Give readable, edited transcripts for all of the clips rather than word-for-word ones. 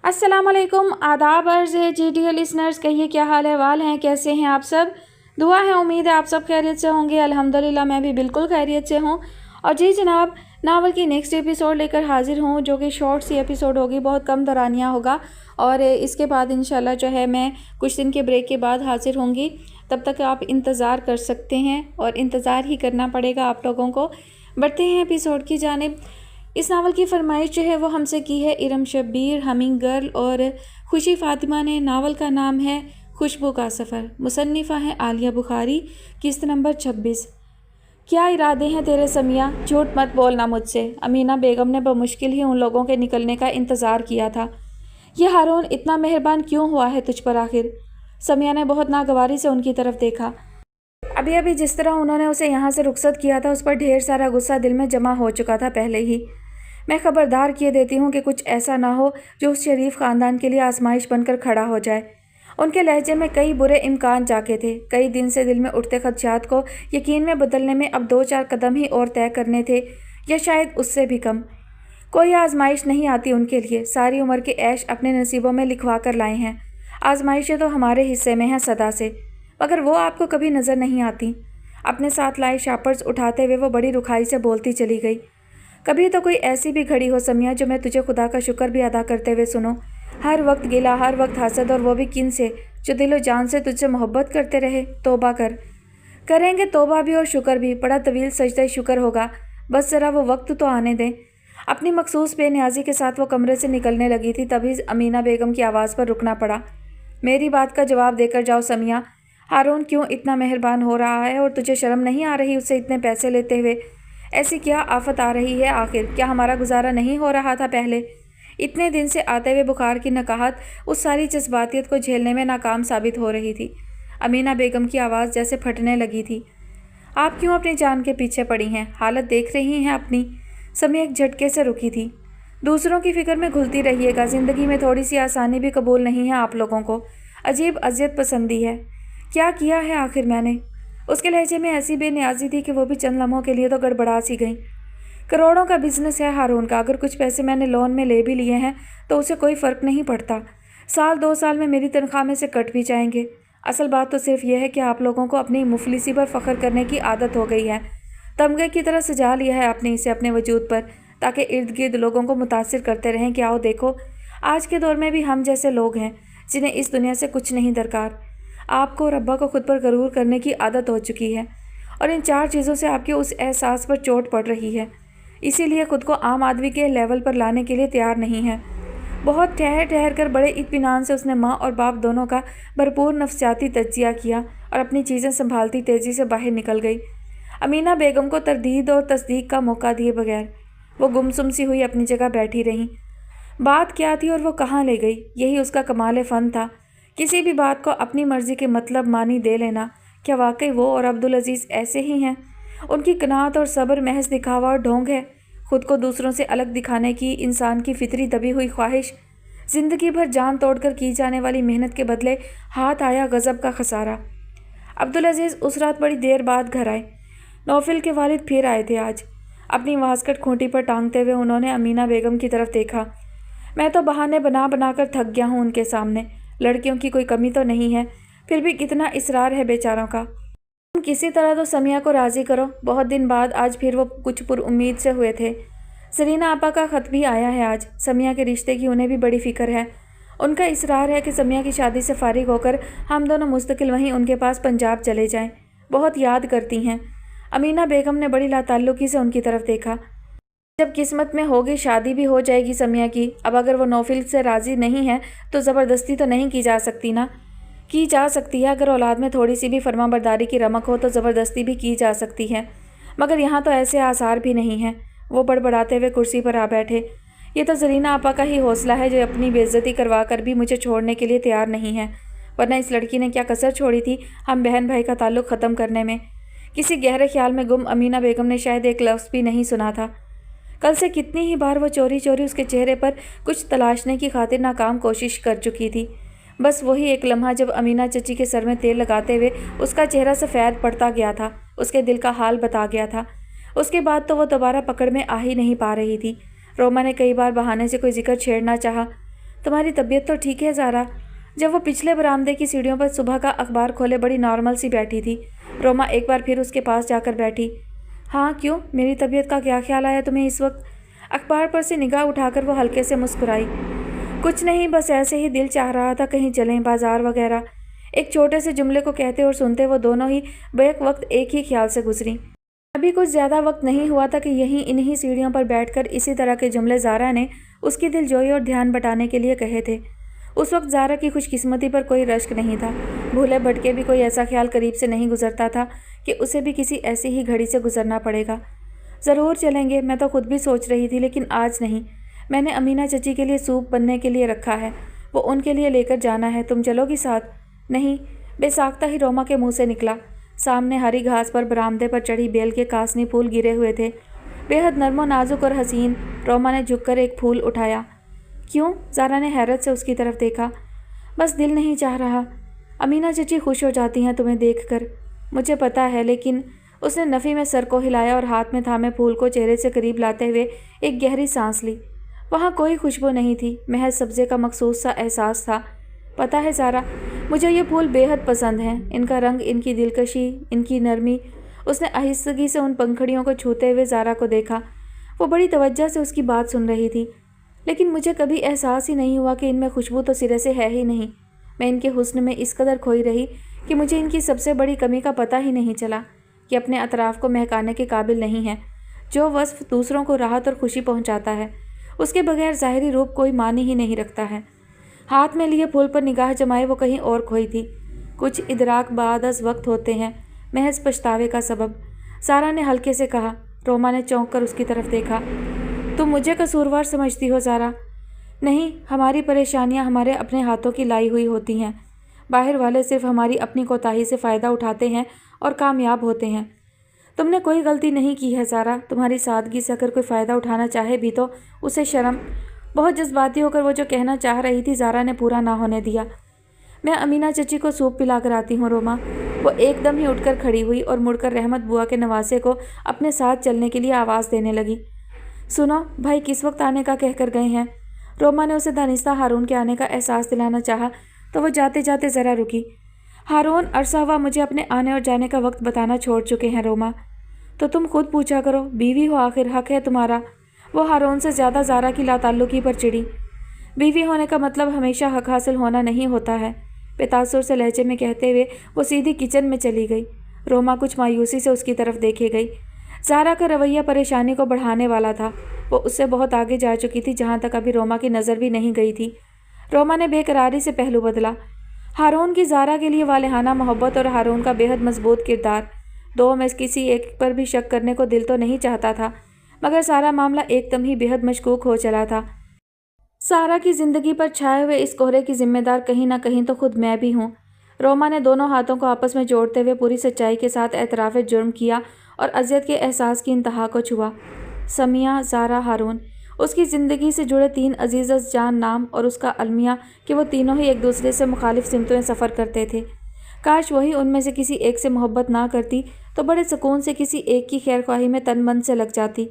अस्सलाम वालेकुम, आदाब अर्ज़ है GTL लिसनर्स। कहिए क्या हाल अहवाल हैं, कैसे हैं आप सब। दुआ है, उम्मीद है आप सब खैरियत से होंगे। अल्हम्दुलिल्लाह मैं भी बिल्कुल खैरियत से हूँ। और जी जनाब, नावल की नेक्स्ट एपिसोड लेकर हाजिर हूँ, जो कि शॉर्ट सी एपिसोड होगी, बहुत कम दौरानिया होगा। और इसके बाद इंशाल्लाह जो है मैं कुछ दिन के ब्रेक के बाद हाजिर होंगी। तब तक आप इंतज़ार कर सकते हैं और इंतज़ार ही करना पड़ेगा आप लोगों को। बढ़ते हैं एपिसोड की जानिब। इस नावल की फरमाइश जो है वो हमसे की है इरम शब्बीर, हमिंग गर्ल और खुशी फ़ातिमा ने। नावल का नाम है खुशबू का सफ़र। मुसन्निफ़ा है आलिया बुखारी। किस्त नंबर 26। क्या इरादे हैं तेरे समिया, झूठ मत बोलना मुझसे। अमीना बेगम ने बमुश्किल ही उन लोगों के निकलने का इंतज़ार किया था। ये हारून इतना मेहरबान क्यों हुआ है तुझ पर आखिर। समिया ने बहुत नागवारी से उनकी तरफ देखा। अभी अभी जिस तरह उन्होंने उसे यहाँ से रुखसत किया था, उस पर ढेर सारा गुस्सा दिल में जमा हो चुका था पहले ही। मैं खबरदार किए देती हूँ कि कुछ ऐसा ना हो जो उस शरीफ ख़ानदान के लिए आजमाइश बनकर खड़ा हो जाए। उनके लहजे में कई बुरे इम्कान जाके थे। कई दिन से दिल में उठते खदशात को यकीन में बदलने में अब 2-4 कदम ही और तय करने थे, या शायद उससे भी कम। कोई आजमाइश नहीं आती उनके लिए। सारी उम्र के ऐश अपने नसीबों में लिखवा कर लाए हैं। आजमाइशें तो हमारे हिस्से में हैं सदा से, मगर वो आपको कभी नज़र नहीं आती। अपने साथ लाए शापर्स उठाते हुए वो बड़ी रुखाई से बोलती चली गई। कभी तो कोई ऐसी भी घड़ी हो समिया जो मैं तुझे खुदा का शुक्र भी अदा करते हुए सुनूं। हर वक्त गिला, हर वक्त हसद, और वो भी किन से, जो दिलो जान से तुझसे मोहब्बत करते रहे। तौबा कर। करेंगे तौबा भी और शुक्र भी। बड़ा तवील सजदा शुक्र होगा। बस ज़रा वो वक्त तो आने दें। अपनी मखसूस बेनियाजी के साथ वो कमरे से निकलने लगी थी, तभी अमीना बेगम की आवाज़ पर रुकना पड़ा। मेरी बात का जवाब देकर जाओ समिया। हारून क्यों इतना मेहरबान हो रहा है, और तुझे शर्म नहीं आ रही उससे इतने पैसे लेते हुए। ऐसी क्या आफत आ रही है आखिर। क्या हमारा गुजारा नहीं हो रहा था पहले। इतने दिन से आते हुए बुखार की नकाहत उस सारी जज्बातियत को झेलने में नाकाम साबित हो रही थी। अमीना बेगम की आवाज़ जैसे फटने लगी थी। आप क्यों अपनी जान के पीछे पड़ी हैं, हालत देख रही हैं अपनी। समी एक झटके से रुकी थी। दूसरों की फिक्र में घुलती रहिएगा। ज़िंदगी में थोड़ी सी आसानी भी कबूल नहीं है आप लोगों को। अजीब अजियत पसंदी है। क्या किया है आखिर मैंने। उसके लहजे में ऐसी बेनियाजी थी कि वो भी चंद लम्हों के लिए तो गड़बड़ा सी गई। करोड़ों का बिजनेस है हारून का। अगर कुछ पैसे मैंने लोन में ले भी लिए हैं तो उसे कोई फ़र्क नहीं पड़ता। 1-2 साल में मेरी तनख्वाह में से कट भी जाएंगे। असल बात तो सिर्फ यह है कि आप लोगों को अपनी मुफलिसी पर फ़ख्र करने की आदत हो गई है। तमगे की तरह सजा लिया है आपने इसे अपने वजूद पर, ताकि इर्द गिर्द लोगों को मुतासिर करते रहें कि आओ देखो, आज के दौर में भी हम जैसे लोग हैं जिन्हें इस दुनिया से कुछ नहीं दरकार। आपको और अब्बा को खुद पर गरूर करने की आदत हो चुकी है, और इन 4 चीज़ों से आपके उस एहसास पर चोट पड़ रही है। इसीलिए खुद को आम आदमी के लेवल पर लाने के लिए तैयार नहीं है। बहुत ठहर ठहर कर बड़े इत्मीनान से उसने माँ और बाप दोनों का भरपूर नफ्सियाती तज्जिया किया और अपनी चीज़ें संभालती तेज़ी से बाहर निकल गई। अमीना बेगम को तरदीद और तस्दीक का मौका दिए बगैर वो गुमसुम सी हुई अपनी जगह बैठी रहीं। बात क्या थी और वो कहाँ ले गई, यही उसका कमाल फ़न था। किसी भी बात को अपनी मर्ज़ी के मतलब मानी दे लेना। क्या वाकई वो और अब्दुल अजीज़ ऐसे ही हैं। उनकी कनात और सब्र महज दिखावा और ढोंग है। खुद को दूसरों से अलग दिखाने की इंसान की फितरी दबी हुई ख्वाहिश। ज़िंदगी भर जान तोड़कर की जाने वाली मेहनत के बदले हाथ आया गज़ब का खसारा। अब्दुल अजीज़ उस रात बड़ी देर बाद घर आए। नौफिल के वालिद फिर आए थे आज। अपनी वास्कट खूंटी पर टांगते हुए उन्होंने अमीना बेगम की तरफ देखा। मैं तो बहाने बना बना कर थक गया हूँ उनके सामने। लड़कियों की कोई कमी तो नहीं है, फिर भी कितना इसरार है बेचारों का। तुम किसी तरह तो समिया को राज़ी करो। बहुत दिन बाद आज फिर वो कुछ पुरउम्मीद से हुए थे। सरीना आपा का ख़त भी आया है आज। समिया के रिश्ते की उन्हें भी बड़ी फ़िक्र है। उनका इसरार है कि समिया की शादी से फारिग होकर हम दोनों मुस्तकिल वहीं उनके पास पंजाब चले जाएं। बहुत याद करती हैं। अमीना बेगम ने बड़ी लाताल्लुकी से उनकी तरफ देखा। जब किस्मत में होगी शादी भी हो जाएगी समिया की। अब अगर वो नौफिल से राज़ी नहीं है तो ज़बरदस्ती तो नहीं की जा सकती ना। की जा सकती है, अगर औलाद में थोड़ी सी भी फरमाबरदारी की रमक हो तो ज़बरदस्ती भी की जा सकती है, मगर यहाँ तो ऐसे आसार भी नहीं हैं। वो बड़बड़ाते हुए कुर्सी पर आ बैठे। ये तो ज़रीना आपा का ही हौसला है जो अपनी बेइज्जती करवा कर भी मुझे छोड़ने के लिए तैयार नहीं है, वरना इस लड़की ने क्या कसर छोड़ी थी हम बहन भाई का ताल्लुक़ ख़त्म करने में। किसी गहरे ख्याल में गुम अमीना बेगम ने शायद एक लफ्ज़ भी नहीं सुना था। कल से कितनी ही बार वो चोरी चोरी उसके चेहरे पर कुछ तलाशने की खातिर नाकाम कोशिश कर चुकी थी। बस वही एक लम्हा जब अमीना चची के सर में तेल लगाते हुए उसका चेहरा सफ़ेद पड़ता गया था, उसके दिल का हाल बता गया था। उसके बाद तो वो दोबारा पकड़ में आ ही नहीं पा रही थी। रोमा ने कई बार बहाने से कोई जिक्र छेड़ना चाहा, तुम्हारी तबीयत तो ठीक है ज़ारा? जब वो पिछले बरामदे की सीढ़ियों पर सुबह का अखबार खोले बड़ी नॉर्मल सी बैठी थी। रोमा एक बार फिर उसके पास जाकर बैठी। हाँ क्यों, मेरी तबीयत का क्या ख्याल आया तुम्हें इस वक्त? अखबार पर से निगाह उठाकर वो हल्के से मुस्कुराई। कुछ नहीं, बस ऐसे ही दिल चाह रहा था कहीं चलें, बाजार वगैरह। एक छोटे से जुमले को कहते और सुनते वो दोनों ही बेक वक्त एक ही ख्याल से गुजरी। अभी कुछ ज़्यादा वक्त नहीं हुआ था कि यहीं इन्हीं सीढ़ियों पर बैठकर इसी तरह के जुमले ज़ारा ने उसकी दिलजोई और ध्यान बटाने के लिए कहे थे। उस वक्त ज़ारा की खुशकिस्मती पर कोई रश्क नहीं था। भूले भटके भी कोई ऐसा ख्याल करीब से नहीं गुजरता था कि उसे भी किसी ऐसी ही घड़ी से गुजरना पड़ेगा। ज़रूर चलेंगे, मैं तो खुद भी सोच रही थी, लेकिन आज नहीं। मैंने अमीना चची के लिए सूप बनने के लिए रखा है, वो उनके लिए लेकर जाना है। तुम चलोगी साथ? नहीं, बेसाख्ता ही रोमा के मुँह से निकला। सामने हरी घास पर बरामदे पर चढ़ी बेल के कासनी फूल गिरे हुए थे, बेहद नर्मो नाजुक और हसीन। रोमा ने झुककर एक फूल उठाया। क्यों? ज़ारा ने हैरत से उसकी तरफ देखा। बस दिल नहीं चाह रहा। अमीना चची खुश हो जाती हैं तुम्हें देखकर, मुझे पता है, लेकिन उसने नफ़ी में सर को हिलाया और हाथ में थामे फूल को चेहरे से करीब लाते हुए एक गहरी सांस ली। वहाँ कोई खुशबू नहीं थी, महज सब्ज़े का मखसूस सा एहसास था। पता है ज़ारा, मुझे ये फूल बेहद पसंद हैं, इनका रंग, इनकी दिलकशी, इनकी नरमी। उसने आहिस्तगी से उन पंखड़ियों को छूते हुए ज़ारा को देखा। वो बड़ी तवज्जो से उसकी बात सुन रही थी। लेकिन मुझे कभी एहसास ही नहीं हुआ कि इनमें खुशबू तो सिरे से है ही नहीं। मैं इनके हुस्न में इस कदर खोई रही कि मुझे इनकी सबसे बड़ी कमी का पता ही नहीं चला कि अपने अतराफ़ को महकाने के काबिल नहीं है। जो वस्फ़ दूसरों को राहत और खुशी पहुंचाता है, उसके बगैर ज़ाहिरी रूप कोई मानी ही नहीं रखता है। हाथ में लिए फूल पर निगाह जमाए वो कहीं और खोई थी। कुछ इदराक बादस वक्त होते हैं, महज पछतावे का सबब, ज़ारा ने हल्के से कहा। रोमा ने चौंक कर उसकी तरफ देखा। तुम मुझे कसूरवार समझती हो ज़ारा? नहीं, हमारी परेशानियां हमारे अपने हाथों की लाई हुई होती हैं। बाहर वाले सिर्फ हमारी अपनी कोताही से फ़ायदा उठाते हैं और कामयाब होते हैं। तुमने कोई गलती नहीं की है ज़ारा। तुम्हारी सादगी से अगर कोई फ़ायदा उठाना चाहे भी तो उसे शर्म। बहुत जज्बाती होकर वो जो कहना चाह रही थी ज़ारा ने पूरा ना होने दिया। मैं अमीना चची को सूप पिला कर आती हूँ रोमा। वो एकदम ही उठकर खड़ी हुई और मुड़कर रहमत बुआ के नवासे को अपने साथ चलने के लिए आवाज़ देने लगी। सुनो, भाई किस वक्त आने का कहकर गए हैं? रोमा ने उसे दानिस्ता हारून के आने का एहसास दिलाना चाहा तो वो जाते जाते ज़रा रुकी। हारून अरसा हुआ मुझे अपने आने और जाने का वक्त बताना छोड़ चुके हैं रोमा। तो तुम खुद पूछा करो, बीवी हो आखिर, हक है तुम्हारा। वो हारून से ज़्यादा ज़ारा की लाताल्लुकी पर चिड़ी। बीवी होने का मतलब हमेशा हक हासिल होना नहीं होता है, बेतासुर से लहजे में कहते हुए वो सीधी किचन में चली गई। रोमा कुछ मायूसी से उसकी तरफ देखे गई। ज़ारा का रवैया परेशानी को बढ़ाने वाला था। वो उससे बहुत आगे जा चुकी थी, जहाँ तक अभी रोमा की नज़र भी नहीं गई थी। रोमा ने बेकरारी से पहलू बदला। हारून की ज़ारा के लिए वालेहाना मोहब्बत और हारून का बेहद मजबूत किरदार, दो में किसी एक पर भी शक करने को दिल तो नहीं चाहता था, मगर सारा मामला एकदम ही बेहद मशकूक हो चला था। सारा की ज़िंदगी पर छाए हुए इस कोहरे की जिम्मेदार कहीं ना कहीं तो खुद मैं भी हूँ। रोमा ने दोनों हाथों को आपस में जोड़ते हुए पूरी सच्चाई के साथ एतराफ़ जुर्म किया और अज़ियत के एहसास की इंतहा को छुआ। समिया, ज़ारा, हारून, उसकी ज़िंदगी से जुड़े तीन अजीज़ जान नाम और उसका अलमिया कि वो तीनों ही एक दूसरे से मुखालिफ सिमतों में सफ़र करते थे। काश वही उनमें से किसी एक से मोहब्बत ना करती तो बड़े सुकून से किसी एक की खैर ख्वाही में तन मन से लग जाती।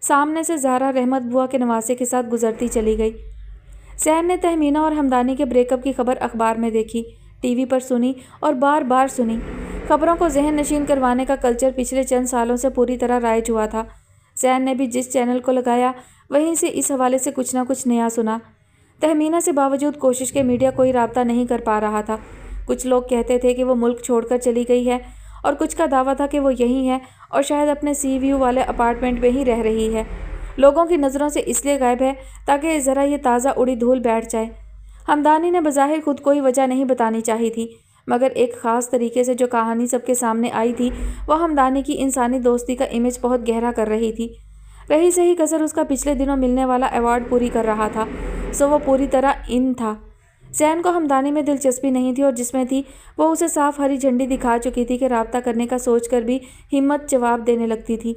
सामने से ज़ारा रहमत बुआ के नवासे के साथ गुजरती चली गई। सैन ने तहमीना और हमदानी के ब्रेकअप की खबर अखबार में देखी, टीवी पर सुनी और बार बार सुनी। खबरों को जहन नशीन करवाने का कल्चर पिछले चंद सालों से पूरी तरह राइज हुआ था। सैन ने भी जिस चैनल को लगाया वहीं से इस हवाले से कुछ ना कुछ नया सुना। तहमीना से बावजूद कोशिश के मीडिया कोई राब्ता नहीं कर पा रहा था। कुछ लोग कहते थे कि वो मुल्क छोड़कर चली गई है और कुछ का दावा था कि वो यहीं है और शायद अपने सी व्यू वाले अपार्टमेंट में ही रह रही है। लोगों की नज़रों से इसलिए गायब है ताकि ज़रा ये ताज़ा उड़ी धूल बैठ जाए। हमदानी ने बज़ाहिर खुद कोई वजह नहीं बतानी चाहिए थी, मगर एक ख़ास तरीके से जो कहानी सबके सामने आई थी वह हमदानी की इंसानी दोस्ती का इमेज बहुत गहरा कर रही थी। रही सही कसर उसका पिछले दिनों मिलने वाला अवार्ड पूरी कर रहा था, सो वो पूरी तरह इन था। सैन को हमदानी में दिलचस्पी नहीं थी और जिसमें थी वो उसे साफ हरी झंडी दिखा चुकी थी कि राब्ता करने का सोचकर भी हिम्मत जवाब देने लगती थी।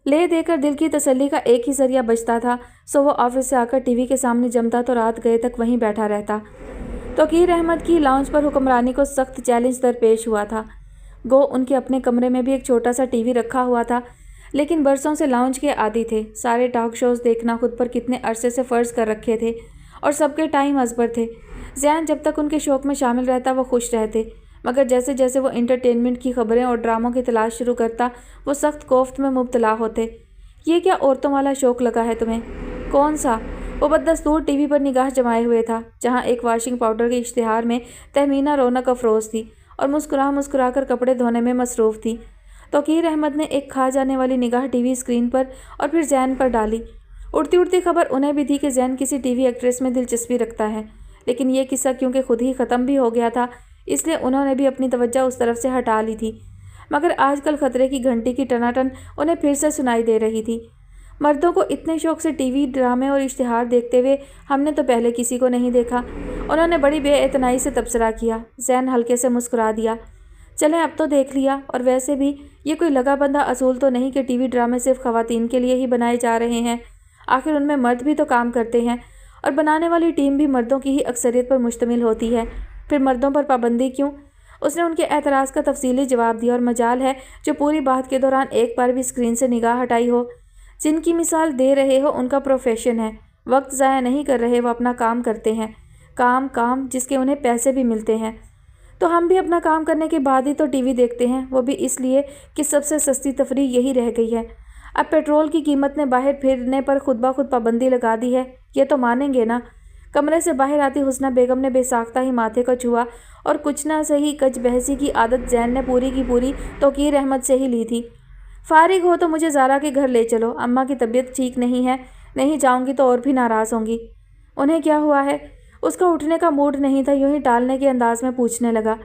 ले देकर दिल की तसल्ली का एक ही जरिया बचता था, सो वो ऑफिस से आकर टीवी के सामने जमता तो रात गए तक वहीं बैठा रहता। तौकीर अहमद की लाउंज पर हुक्मरानी को सख्त चैलेंज दरपेश हुआ था। गो उनके अपने कमरे में भी एक छोटा सा टीवी रखा हुआ था, लेकिन बरसों से लाउंज के आदी थे। सारे टॉक शोज़ देखना खुद पर कितने अरसे से फ़र्ज़ कर रखे थे और सबके टाइम अजबर थे। ज़ैन जब तक उनके शौक में शामिल रहता वो खुश रहते, मगर जैसे जैसे वो इंटरटेनमेंट की खबरें और ड्रामों की तलाश शुरू करता वो सख्त कोफ्त में मुब्तला होते। ये क्या औरतों वाला शौक लगा है तुम्हें? कौन सा? वो बददस्तूर टीवी पर निगाह जमाए हुए था, जहाँ एक वॉशिंग पाउडर के इश्तिहार में तहमीना रौनक अफरोज़ थी और मुस्कुरा कर कपड़े धोने में मसरूफ़ थी। तौकीर अहमद ने एक खा जाने वाली निगाह टीवी स्क्रीन पर और फिर ज़ैन पर डाली। उड़ती उड़ती खबर उन्हें भी थी कि ज़ैन किसी टीवी एक्ट्रेस में दिलचस्पी रखता है, लेकिन ये किस्सा क्योंकि खुद ही ख़त्म भी हो गया था, इसलिए उन्होंने भी अपनी तवज्जो उस तरफ से हटा ली थी। मगर आजकल खतरे की घंटी की टनाटन उन्हें फिर से सुनाई दे रही थी। मर्दों को इतने शौक से टीवी ड्रामे और इश्तिहार देखते हुए हमने तो पहले किसी को नहीं देखा। उन्होंने बड़ी बेइतनाई से तबसरा किया। ज़ैन हल्के से मुस्कुरा दिया। चलें, अब तो देख लिया, और वैसे भी ये कोई लगा बंधा असूल तो नहीं कि टीवी ड्रामे सिर्फ ख़वातीन के लिए ही बनाए जा रहे हैं। आखिर उनमें मर्द भी तो काम करते हैं, और बनाने वाली टीम भी मर्दों की ही अक्सरियत पर मुश्तमिल होती है। फिर मर्दों पर पाबंदी क्यों? उसने उनके एतराज़ का तफसीली जवाब दिया, और मजाल है जो पूरी बात के दौरान एक बार भी स्क्रीन से निगाह हटाई हो। जिनकी मिसाल दे रहे हो उनका प्रोफेशन है, वक्त ज़ाया नहीं कर रहे, वो अपना काम करते हैं। काम जिसके उन्हें पैसे भी मिलते हैं। तो हम भी अपना काम करने के बाद ही तो टीवी देखते हैं, वो भी इसलिए कि सबसे सस्ती तफरीह यही रह गई है। अब पेट्रोल की कीमत ने बाहर फिरने पर खुद ब खुद पाबंदी लगा दी है, ये तो मानेंगे ना। कमरे से बाहर आती हुस्ना बेगम ने बेसाख्ता ही माथे को छुआ, और कुछ ना सही कच बहसी की आदत ज़ैन ने पूरी की पूरी तौकीर अहमद से ही ली थी। फारिग हो तो मुझे ज़ारा के घर ले चलो, अम्मा की तबीयत ठीक नहीं है, नहीं जाऊंगी तो और भी नाराज़ होंगी। उन्हें क्या हुआ है? उसका उठने का मूड नहीं था, यूं ही टालने के अंदाज में पूछने लगा।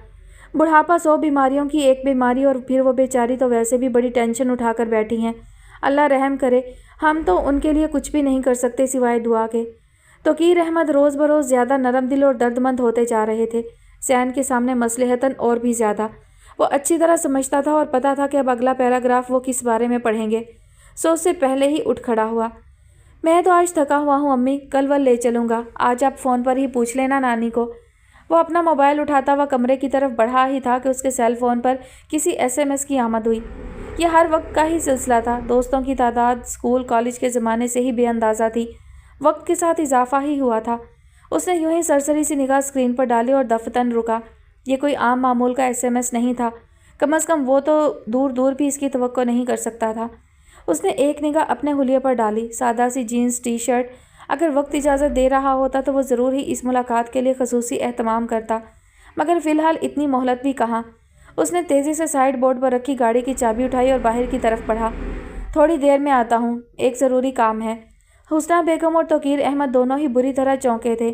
बुढ़ापा 100 बीमारियों की एक बीमारी, और फिर वो बेचारी तो वैसे भी बड़ी टेंशन उठाकर बैठी हैं। अल्लाह रहम करे, हम तो उनके लिए कुछ भी नहीं कर सकते सिवाय दुआ के। तौकीर अहमद रोज़ बरोज़ ज़्यादा नरम दिल और दर्दमंद होते जा रहे थे। ज़ैन के सामने मसलहतन और भी ज़्यादा। वो अच्छी तरह समझता था और पता था कि अब अगला पैराग्राफ वो किस बारे में पढ़ेंगे, सो उससे पहले ही उठ खड़ा हुआ। मैं तो आज थका हुआ हूँ अम्मी, कल वल ले चलूँगा, आज आप फ़ोन पर ही पूछ लेना नानी को। वो अपना मोबाइल उठाता हुआ कमरे की तरफ बढ़ा ही था कि उसके सेल फ़ोन पर किसी SMS की आमद हुई। यह हर वक्त का ही सिलसिला था। दोस्तों की तादाद स्कूल कॉलेज के ज़माने से ही बेअंदाज़ा थी, वक्त के साथ इजाफा ही हुआ था। उसने यूं ही सरसरी सी निगाह स्क्रीन पर डाली और दफतन रुका। ये कोई आम मामूल का SMS नहीं था, कम अज़ कम वो तो दूर दूर भी इसकी तवक्को नहीं कर सकता था। उसने एक निगाह अपने हुलिये पर डाली। सादा सी जीन्स टी शर्ट। अगर वक्त इजाज़त दे रहा होता तो वो ज़रूर ही इस मुलाकात के लिए खसूसी एहतमाम करता, मगर फ़िलहाल इतनी मोहलत भी कहाँ। उसने तेज़ी से साइड बोर्ड पर रखी गाड़ी की चाबी उठाई और बाहर की तरफ बढ़ा। थोड़ी देर में आता हूँ, एक ज़रूरी काम है। हुस्ना बेगम और तौकीर अहमद दोनों ही बुरी तरह चौंके थे।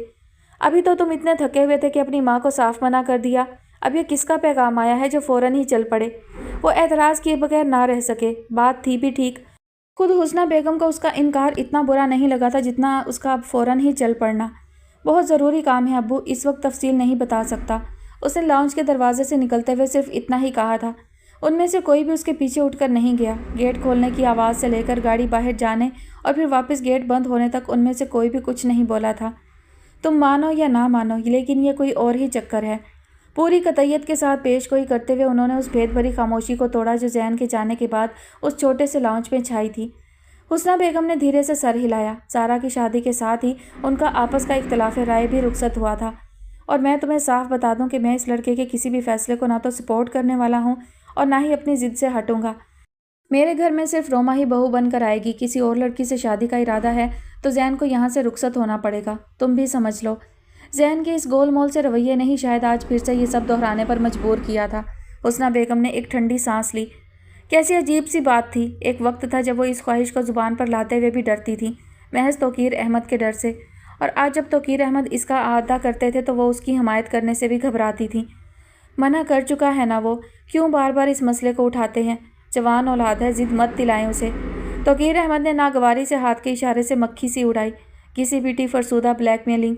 अभी तो तुम इतने थके हुए थे कि अपनी माँ को साफ मना कर दिया, अब ये किसका पैगाम आया है जो फ़ौरन ही चल पड़े। वो एतराज़ किए बगैर ना रह सके। बात थी भी ठीक। खुद हुस्ना बेगम को उसका इनकार इतना बुरा नहीं लगा था जितना उसका अब फ़ौरन ही चल पड़ना। बहुत ज़रूरी काम है अब्बू, इस वक्त तफसील नहीं बता सकता। उसने लाउंज के दरवाजे से निकलते हुए सिर्फ इतना ही कहा था। उनमें से कोई भी उसके पीछे उठकर नहीं गया। गेट खोलने की आवाज़ से लेकर गाड़ी बाहर जाने और फिर वापस गेट बंद होने तक उनमें से कोई भी कुछ नहीं बोला था। तुम मानो या ना मानो, लेकिन ये कोई और ही चक्कर है। पूरी कतईयत के साथ पेशगोई करते हुए उन्होंने उस भेद भरी खामोशी को तोड़ा जो ज़ैन के जाने के बाद उस छोटे से लाउंज में छाई थी। हुस्ना बेगम ने धीरे से सर हिलाया। ज़ारा की शादी के साथ ही उनका आपस का इख्तिलाफ राय भी रुखसत हुआ था, और मैं तुम्हें साफ बता दूं कि मैं इस लड़के के किसी भी फैसले को ना तो सपोर्ट करने वाला हूं और ना ही अपनी ज़िद से हटूंगा। मेरे घर में सिर्फ रोमा ही बहू बनकर आएगी। किसी और लड़की से शादी का इरादा है तो ज़ैन को यहाँ से रुखसत होना पड़ेगा, तुम भी समझ लो। ज़ैन के इस गोल मोल से रवैये ने ही शायद आज फिर से ये सब दोहराने पर मजबूर किया था। हुस्ना बेगम ने एक ठंडी सांस ली। कैसी अजीब सी बात थी। एक वक्त था जब वो इस ख्वाहिश को ज़ुबान पर लाते हुए भी डरती थी, महज तौकीर अहमद के डर से, और आज जब तौकीर अहमद इसका अदा करते थे तो वो उसकी हिमायत करने से भी घबराती थी। मना कर चुका है ना वो, क्यों बार बार इस मसले को उठाते हैं। जवान औलाद है, ज़िद मत दिलाएं उसे। तौकीर अहमद ने नागवारी से हाथ के इशारे से मक्खी सी उड़ाई। किसी बीटी फरसूदा ब्लैकमेलिंग।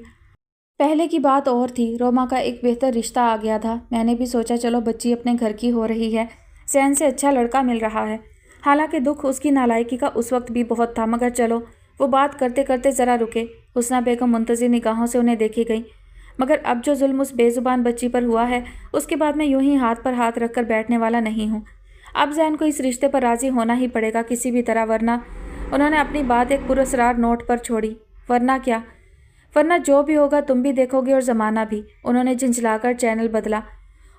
पहले की बात और थी, रोमा का एक बेहतर रिश्ता आ गया था। मैंने भी सोचा चलो बच्ची अपने घर की हो रही है, ज़ैन से अच्छा लड़का मिल रहा है। हालांकि दुख उसकी नालायकी का उस वक्त भी बहुत था, मगर चलो। वो बात करते करते ज़रा रुके। हुस्ना बेगम मुंतज़िर निगाहों से उन्हें देखी गई। मगर अब जो जुल्म उस बेज़ुबान बच्ची पर हुआ है, उसके बाद मैं यूं ही हाथ पर हाथ रखकर बैठने वाला नहीं हूँ। अब ज़ैन को इस रिश्ते पर राज़ी होना ही पड़ेगा किसी भी तरह, वरना। उन्होंने अपनी बात एक पुरअसरार नोट पर छोड़ी। वरना क्या? वरना जो भी होगा तुम भी देखोगे और ज़माना भी। उन्होंने झंझलाकर चैनल बदला।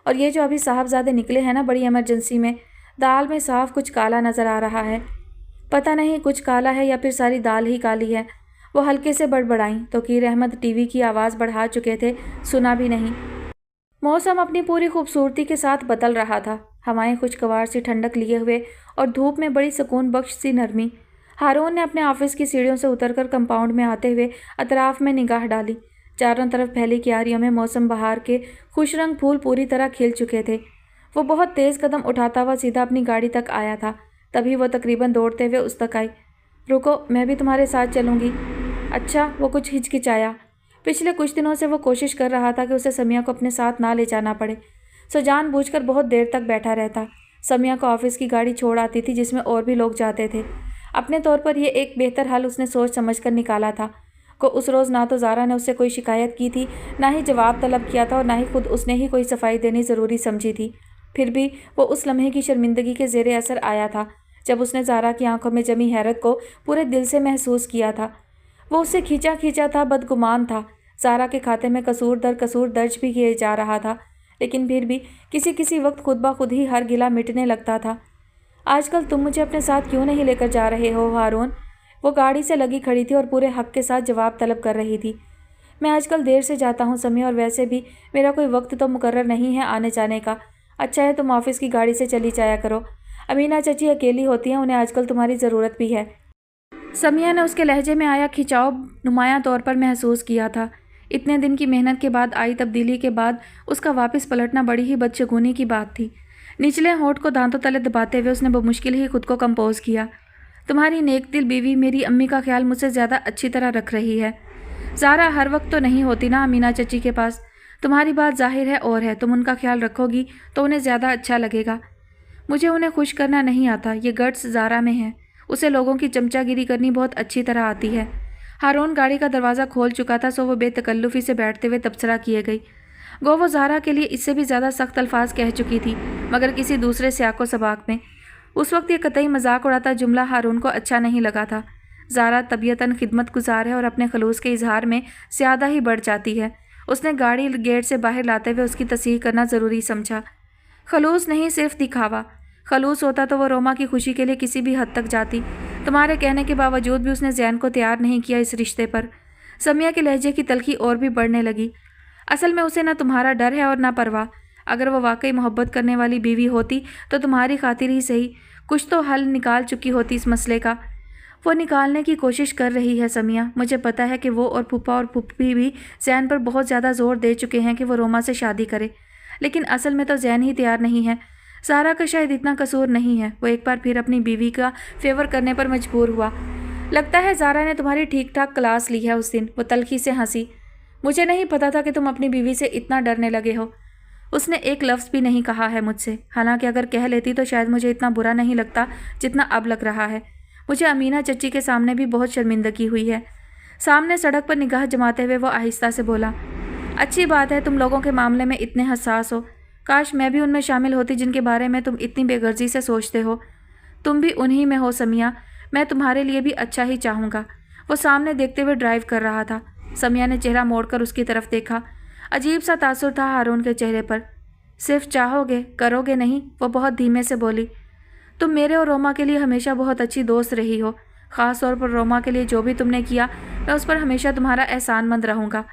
और ये जो अभी साहबजादे निकले हैं ना बड़ी इमरजेंसी में, दाल में साफ कुछ काला नज़र आ रहा है। पता नहीं कुछ काला है या फिर सारी दाल ही काली है। वो हल्के से बड़बड़ाईं। तौकीर अहमद टीवी की आवाज़ बढ़ा चुके थे, सुना भी नहीं। मौसम अपनी पूरी खूबसूरती के साथ बदल रहा था। हवाएं खुशगवार सी ठंडक लिए हुए और धूप में बड़ी सुकून बख्श सी नरमी। हारून ने अपने ऑफिस की सीढ़ियों से उतरकर कंपाउंड में आते हुए अतराफ में निगाह डाली। चारों तरफ फैली क्यारियों में मौसम बहार के खुश रंग फूल पूरी तरह खिल चुके थे। वो बहुत तेज़ कदम उठाता हुआ सीधा अपनी गाड़ी तक आया था। तभी वो तकरीबन दौड़ते हुए उस तक आई। रुको, मैं भी तुम्हारे साथ चलूँगी। अच्छा, वो कुछ हिचकिचाया। पिछले कुछ दिनों से वो कोशिश कर रहा था कि उसे समिया को अपने साथ ना ले जाना पड़े, सो जानबूझकर बहुत देर तक बैठा रहता। समिया को ऑफिस की गाड़ी छोड़ आती थी जिसमें और भी लोग जाते थे। अपने तौर पर यह एक बेहतर हल उसने सोच समझकर निकाला था। को उस रोज़ ना तो ज़ारा ने उससे कोई शिकायत की थी, ना ही जवाब तलब किया था, और ना ही खुद उसने ही कोई सफाई देनी ज़रूरी समझी थी। फिर भी वो उस लम्हे की शर्मिंदगी के ज़ेरे असर आया था जब उसने ज़ारा की आंखों में जमी हैरत को पूरे दिल से महसूस किया था। वो उससे खींचा खींचा था, बदगुमान था। ज़ारा के खाते में कसूर दर कसूर दर्ज भी किए जा रहा था, लेकिन फिर भी किसी किसी वक्त खुद ब खुद ही हर गिला मिटने लगता था। आजकल तुम मुझे अपने साथ क्यों नहीं लेकर जा रहे हो हारून? वो गाड़ी से लगी खड़ी थी और पूरे हक के साथ जवाब तलब कर रही थी। मैं आजकल देर से जाता हूँ समय, और वैसे भी मेरा कोई वक्त तो मुकर्रर नहीं है आने जाने का। अच्छा है तुम ऑफिस की गाड़ी से चली जाया करो। अमीना चाची अकेली होती हैं, उन्हें आजकल तुम्हारी ज़रूरत भी है। समिया ने उसके लहजे में आया खिंचाव नुमायां तौर पर महसूस किया था। इतने दिन की मेहनत के बाद आई तब्दीली के बाद उसका वापस पलटना बड़ी ही बदशगुनी की बात थी। निचले होंठ को दांतों तले दबाते हुए उसने बमुश्किल ही खुद को कंपोज किया। तुम्हारी नेक दिल बीवी मेरी अम्मी का ख्याल मुझसे ज़्यादा अच्छी तरह रख रही है। ज़ारा हर वक्त तो नहीं होती ना अमीना चची के पास। तुम्हारी बात जाहिर है और है, तुम उनका ख्याल रखोगी तो उन्हें ज़्यादा अच्छा लगेगा। मुझे उन्हें खुश करना नहीं आता, ये गट्स ज़ारा में है। उसे लोगों की चमचागिरी करनी बहुत अच्छी तरह आती है। हारून गाड़ी का दरवाज़ा खोल चुका था, सो वो बेतकल्लुफ़ी से बैठते हुए तबसरा किए गई। गो वो ज़ारा के लिए इससे भी ज़्यादा सख्त अल्फाज कह चुकी थी, मगर किसी दूसरे सियाको सबाक में। उस वक्त ये कतई मजाक उड़ाता जुमला हारून को अच्छा नहीं लगा था। ज़ारा तबीयतन खिदमत गुजार है और अपने खलूस के इजहार में ज़्यादा ही बढ़ जाती है। उसने गाड़ी गेट से बाहर लाते हुए उसकी तस्दीक करना ज़रूरी समझा। खलूस नहीं, सिर्फ दिखावा। खलूस होता तो वो रोमा की खुशी के लिए किसी भी हद तक जाती। तुम्हारे कहने के बावजूद भी उसने ज़ैन को तैयार नहीं किया इस रिश्ते पर। समिया के लहजे की तलखी और भी बढ़ने लगी। असल में उसे ना तुम्हारा डर है और ना परवाह। अगर वो वाकई मोहब्बत करने वाली बीवी होती तो तुम्हारी खातिर ही सही कुछ तो हल निकाल चुकी होती इस मसले का। वो निकालने की कोशिश कर रही है समिया। मुझे पता है कि वो और फूफा और फूफी भी ज़ैन पर बहुत ज़्यादा ज़ोर दे चुके हैं कि वो रोमा से शादी करे, लेकिन असल में तो ज़ैन ही तैयार नहीं है। ज़ारा का शायद इतना कसूर नहीं है। वो एक बार फिर अपनी बीवी का फेवर करने पर मजबूर हुआ। लगता है ज़ारा ने तुम्हारी ठीक ठाक क्लास ली है उस दिन। वो तल्खी से हंसी। मुझे नहीं पता था कि तुम अपनी बीवी से इतना डरने लगे हो। उसने एक लफ्ज़ भी नहीं कहा है मुझसे, हालांकि अगर कह लेती तो शायद मुझे इतना बुरा नहीं लगता जितना अब लग रहा है। मुझे अमीना चच्ची के सामने भी बहुत शर्मिंदगी हुई है। सामने सड़क पर निगाह जमाते हुए वो आहिस्ता से बोला, अच्छी बात है तुम लोगों के मामले में इतने हसास हो। काश मैं भी उनमें शामिल होती जिनके बारे में तुम इतनी बेगर्जी से सोचते हो। तुम भी उन्हीं में हो समिया। मैं तुम्हारे लिए भी अच्छा ही चाहूँगा। वो सामने देखते हुए ड्राइव कर रहा था। समिया ने चेहरा मोड़कर उसकी तरफ देखा। अजीब सा तासुर था हारून के चेहरे पर। सिर्फ चाहोगे, करोगे नहीं? वो बहुत धीमे से बोली। तुम मेरे और रोमा के लिए हमेशा बहुत अच्छी दोस्त रही हो। ख़ास तौर पर रोमा के लिए जो भी तुमने किया, मैं उस पर हमेशा तुम्हारा एहसानमंद रहूँगा।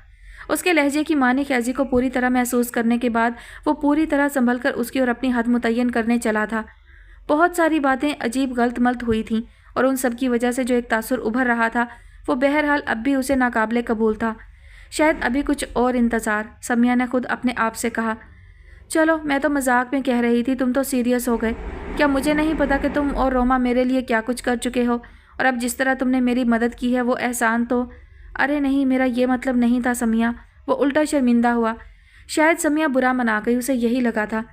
उसके लहजे की मानी ख्याजी को पूरी तरह महसूस करने के बाद वो पूरी तरह संभल कर उसकी और अपनी हद मुतय्यन करने चला था। बहुत सारी बातें अजीब गलत मलत हुई थीं, और उन सब की वजह से जो एक तासुर उभर रहा था वो बहरहाल अब भी उसे नाकाबिले कबूल था। शायद अभी कुछ और इंतज़ार। समिया ने खुद अपने आप से कहा, चलो मैं तो मजाक में कह रही थी, तुम तो सीरियस हो गए। क्या मुझे नहीं पता कि तुम और रोमा मेरे लिए क्या कुछ कर चुके हो, और अब जिस तरह तुमने मेरी मदद की है वो एहसान तो। अरे नहीं, मेरा ये मतलब नहीं था समिया। वो उल्टा शर्मिंदा हुआ। शायद समिया बुरा मना गई, उसे यही लगा था।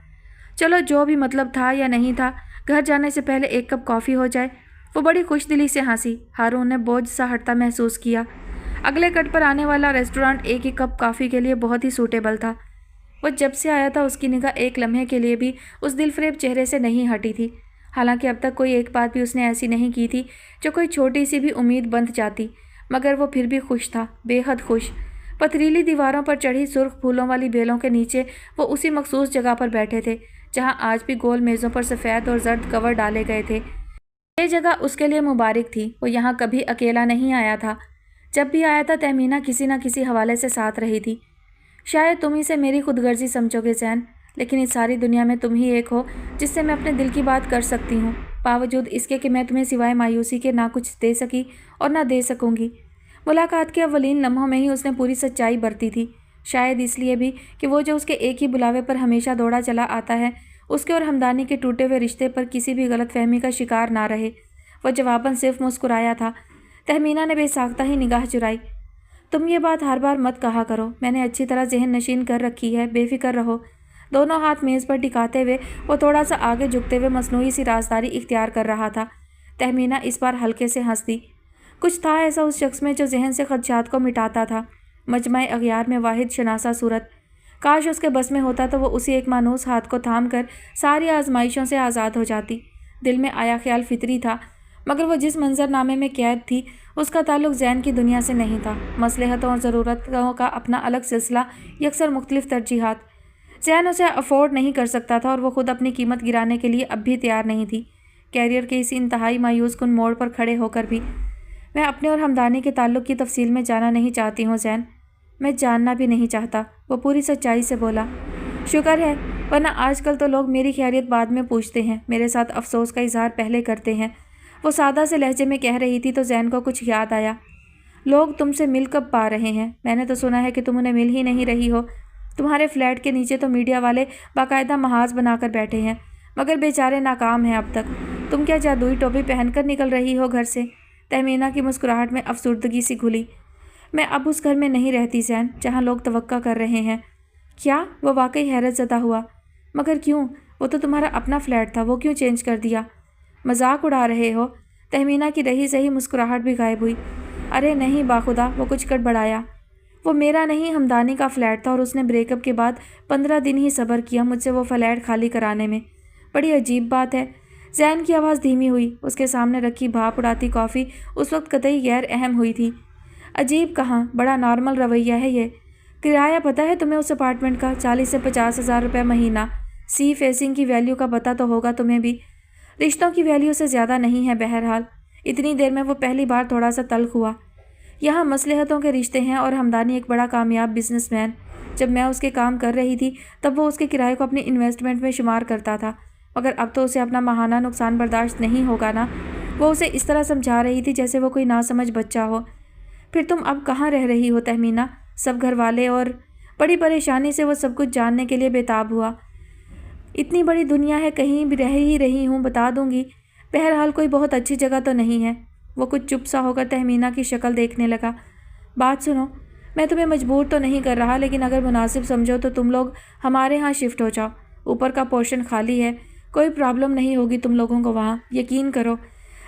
चलो जो भी मतलब था या नहीं था, घर जाने से पहले एक कप कॉफ़ी हो जाए। वो बड़ी खुशदिली से हंसी। हारून ने बोझ सा हटता महसूस किया। अगले कट पर आने वाला रेस्टोरेंट एक ही कप कॉफ़ी के लिए बहुत ही सूटेबल था। वो जब से आया था उसकी निगाह एक लम्हे के लिए भी उस दिलफरेब चेहरे से नहीं हटी थी। हालांकि अब तक कोई एक बात भी उसने ऐसी नहीं की थी जो कोई छोटी सी भी उम्मीद बंध जाती, मगर वो फिर भी खुश था, बेहद खुश। पथरीली दीवारों पर चढ़ी सुर्ख फूलों वाली बेलों के नीचे वो उसी मखसूस जगह पर बैठे थे जहां आज भी गोल मेज़ों पर सफ़ेद और जर्द कवर डाले गए थे। ये जगह उसके लिए मुबारक थी। वो यहाँ कभी अकेला नहीं आया था। जब भी आया था तहमीना किसी न किसी हवाले से साथ रही थी। शायद तुम ही से मेरी खुदगर्जी समझोगे ज़ैन, लेकिन इस सारी दुनिया में तुम ही एक हो जिससे मैं अपने दिल की बात कर सकती हूँ, बावजूद इसके कि मैं तुम्हें सिवाय मायूसी के ना कुछ दे सकी और ना दे सकूँगी। मुलाकात के अव्वलीन लम्हों में ही उसने पूरी सच्चाई बरती थी, शायद इसलिए भी कि वो जो उसके एक ही बुलावे पर हमेशा दौड़ा चला आता है, उसके और हमदानी के टूटे हुए रिश्ते पर किसी भी गलतफहमी का शिकार ना रहे। वह जवाबन सिर्फ मुस्कुराया था। तहमीना ने बेसाख्ता ही निगाह चुराई। तुम ये बात हर बार मत कहा करो, मैंने अच्छी तरह जहन नशीन कर रखी है, बेफिक्र रहो। दोनों हाथ मेज़ पर टिकाते हुए वो थोड़ा सा आगे झुकते हुए मसनूई सी राजदारी इख्तियार कर रहा था। तहमीना इस बार हल्के से हंस दी। कुछ था ऐसा उस शख्स में जो जहन से खदशात को मिटाता था। मजमा अगयार में वाहिद शनासा सूरत। काश उसके बस में होता तो वो उसी एक मानूस हाथ को थाम कर सारी आजमाइशों से आज़ाद हो जाती। दिल में आया ख्याल फितरी था, मगर वो जिस मंजरनामे में कैद थी उसका ताल्लुक ज़ैन की दुनिया से नहीं था। मसलहतों और ज़रूरतों का अपना अलग सिलसिला, यकसर मुख्तलिफ तरजीहात। ज़ैन उसे अफोर्ड नहीं कर सकता था और वो खुद अपनी कीमत गिराने के लिए अब भी तैयार नहीं थी, कैरियर के इसी इंतहाई मायूस कुन मोड़ पर खड़े होकर भी। मैं अपने और हमदानी के ताल्लुक की तफसील में जाना नहीं चाहती हूँ ज़ैन, मैं जानना भी नहीं चाहता, वो पूरी सच्चाई से बोला। शुक्र है, वरना आजकल तो लोग मेरी खैरियत बाद में पूछते हैं, मेरे साथ अफसोस का इजहार पहले करते हैं। वो सादा से लहजे में कह रही थी तो ज़ैन को कुछ याद आया। लोग तुमसे मिल कब पा रहे हैं? मैंने तो सुना है कि तुम उन्हें मिल ही नहीं रही हो। तुम्हारे फ्लैट के नीचे तो मीडिया वाले बाकायदा महाज बनाकर बैठे हैं, मगर बेचारे नाकाम हैं अब तक। तुम क्या जादुई टोपी पहनकर निकल रही हो घर से? तहमीना की मुस्कुराहट में अफसुर्दगी सी घुली। मैं अब उस घर में नहीं रहती ज़ैन जहाँ लोग तवक्का कर रहे हैं। क्या? वो वाकई हैरत ज़दा हुआ। मगर क्यों? वो तो तुम्हारा अपना फ्लैट था, वो क्यों चेंज कर दिया? मजाक उड़ा रहे हो? तहमीना की रही सही मुस्कुराहट भी गायब हुई। अरे नहीं बाखुदा, वो कुछ गड़बड़ाया। वो मेरा नहीं हमदानी का फ्लैट था और उसने ब्रेकअप के बाद 15 दिन ही सब्र किया मुझसे वो फ्लैट खाली कराने में। बड़ी अजीब बात है। ज़ैन की आवाज़ धीमी हुई। उसके सामने रखी भाप उड़ाती कॉफ़ी उस वक्त कतई गैर अहम हुई थी। अजीब कहाँ, बड़ा नॉर्मल रवैया है ये। किराया पता है तुम्हें उस अपार्टमेंट का? 40 से 50 हज़ार रुपये महीना। सी फेसिंग की वैल्यू का पता तो होगा तुम्हें भी। रिश्तों की वैल्यू से ज़्यादा नहीं है। बहरहाल इतनी देर में वो पहली बार थोड़ा सा तल्ख हुआ। यहाँ मसलहतों के रिश्ते हैं और हमदानी एक बड़ा कामयाब बिजनेसमैन। जब मैं उसके काम कर रही थी तब वो उसके किराए को अपनी इन्वेस्टमेंट में शुमार करता था, मगर अब तो उसे अपना माहाना नुकसान बर्दाश्त नहीं होगा ना। वो उसे इस तरह समझा रही थी जैसे वो कोई नासमझ बच्चा हो। फिर तुम अब कहाँ रह रही हो तहमीना? सब घर वाले और बड़ी परेशानी से वो सब कुछ जानने के लिए बेताब हुआ। इतनी बड़ी दुनिया है, कहीं भी रह ही रही हूँ, बता दूंगी। बहरहाल कोई बहुत अच्छी जगह तो नहीं है। वो कुछ चुप सा होकर तहमीना की शक्ल देखने लगा। बात सुनो, मैं तुम्हें मजबूर तो नहीं कर रहा, लेकिन अगर मुनासिब समझो तो तुम लोग हमारे यहाँ शिफ्ट हो जाओ। ऊपर का पोर्शन खाली है, कोई प्रॉब्लम नहीं होगी तुम लोगों को वहाँ, यकीन करो।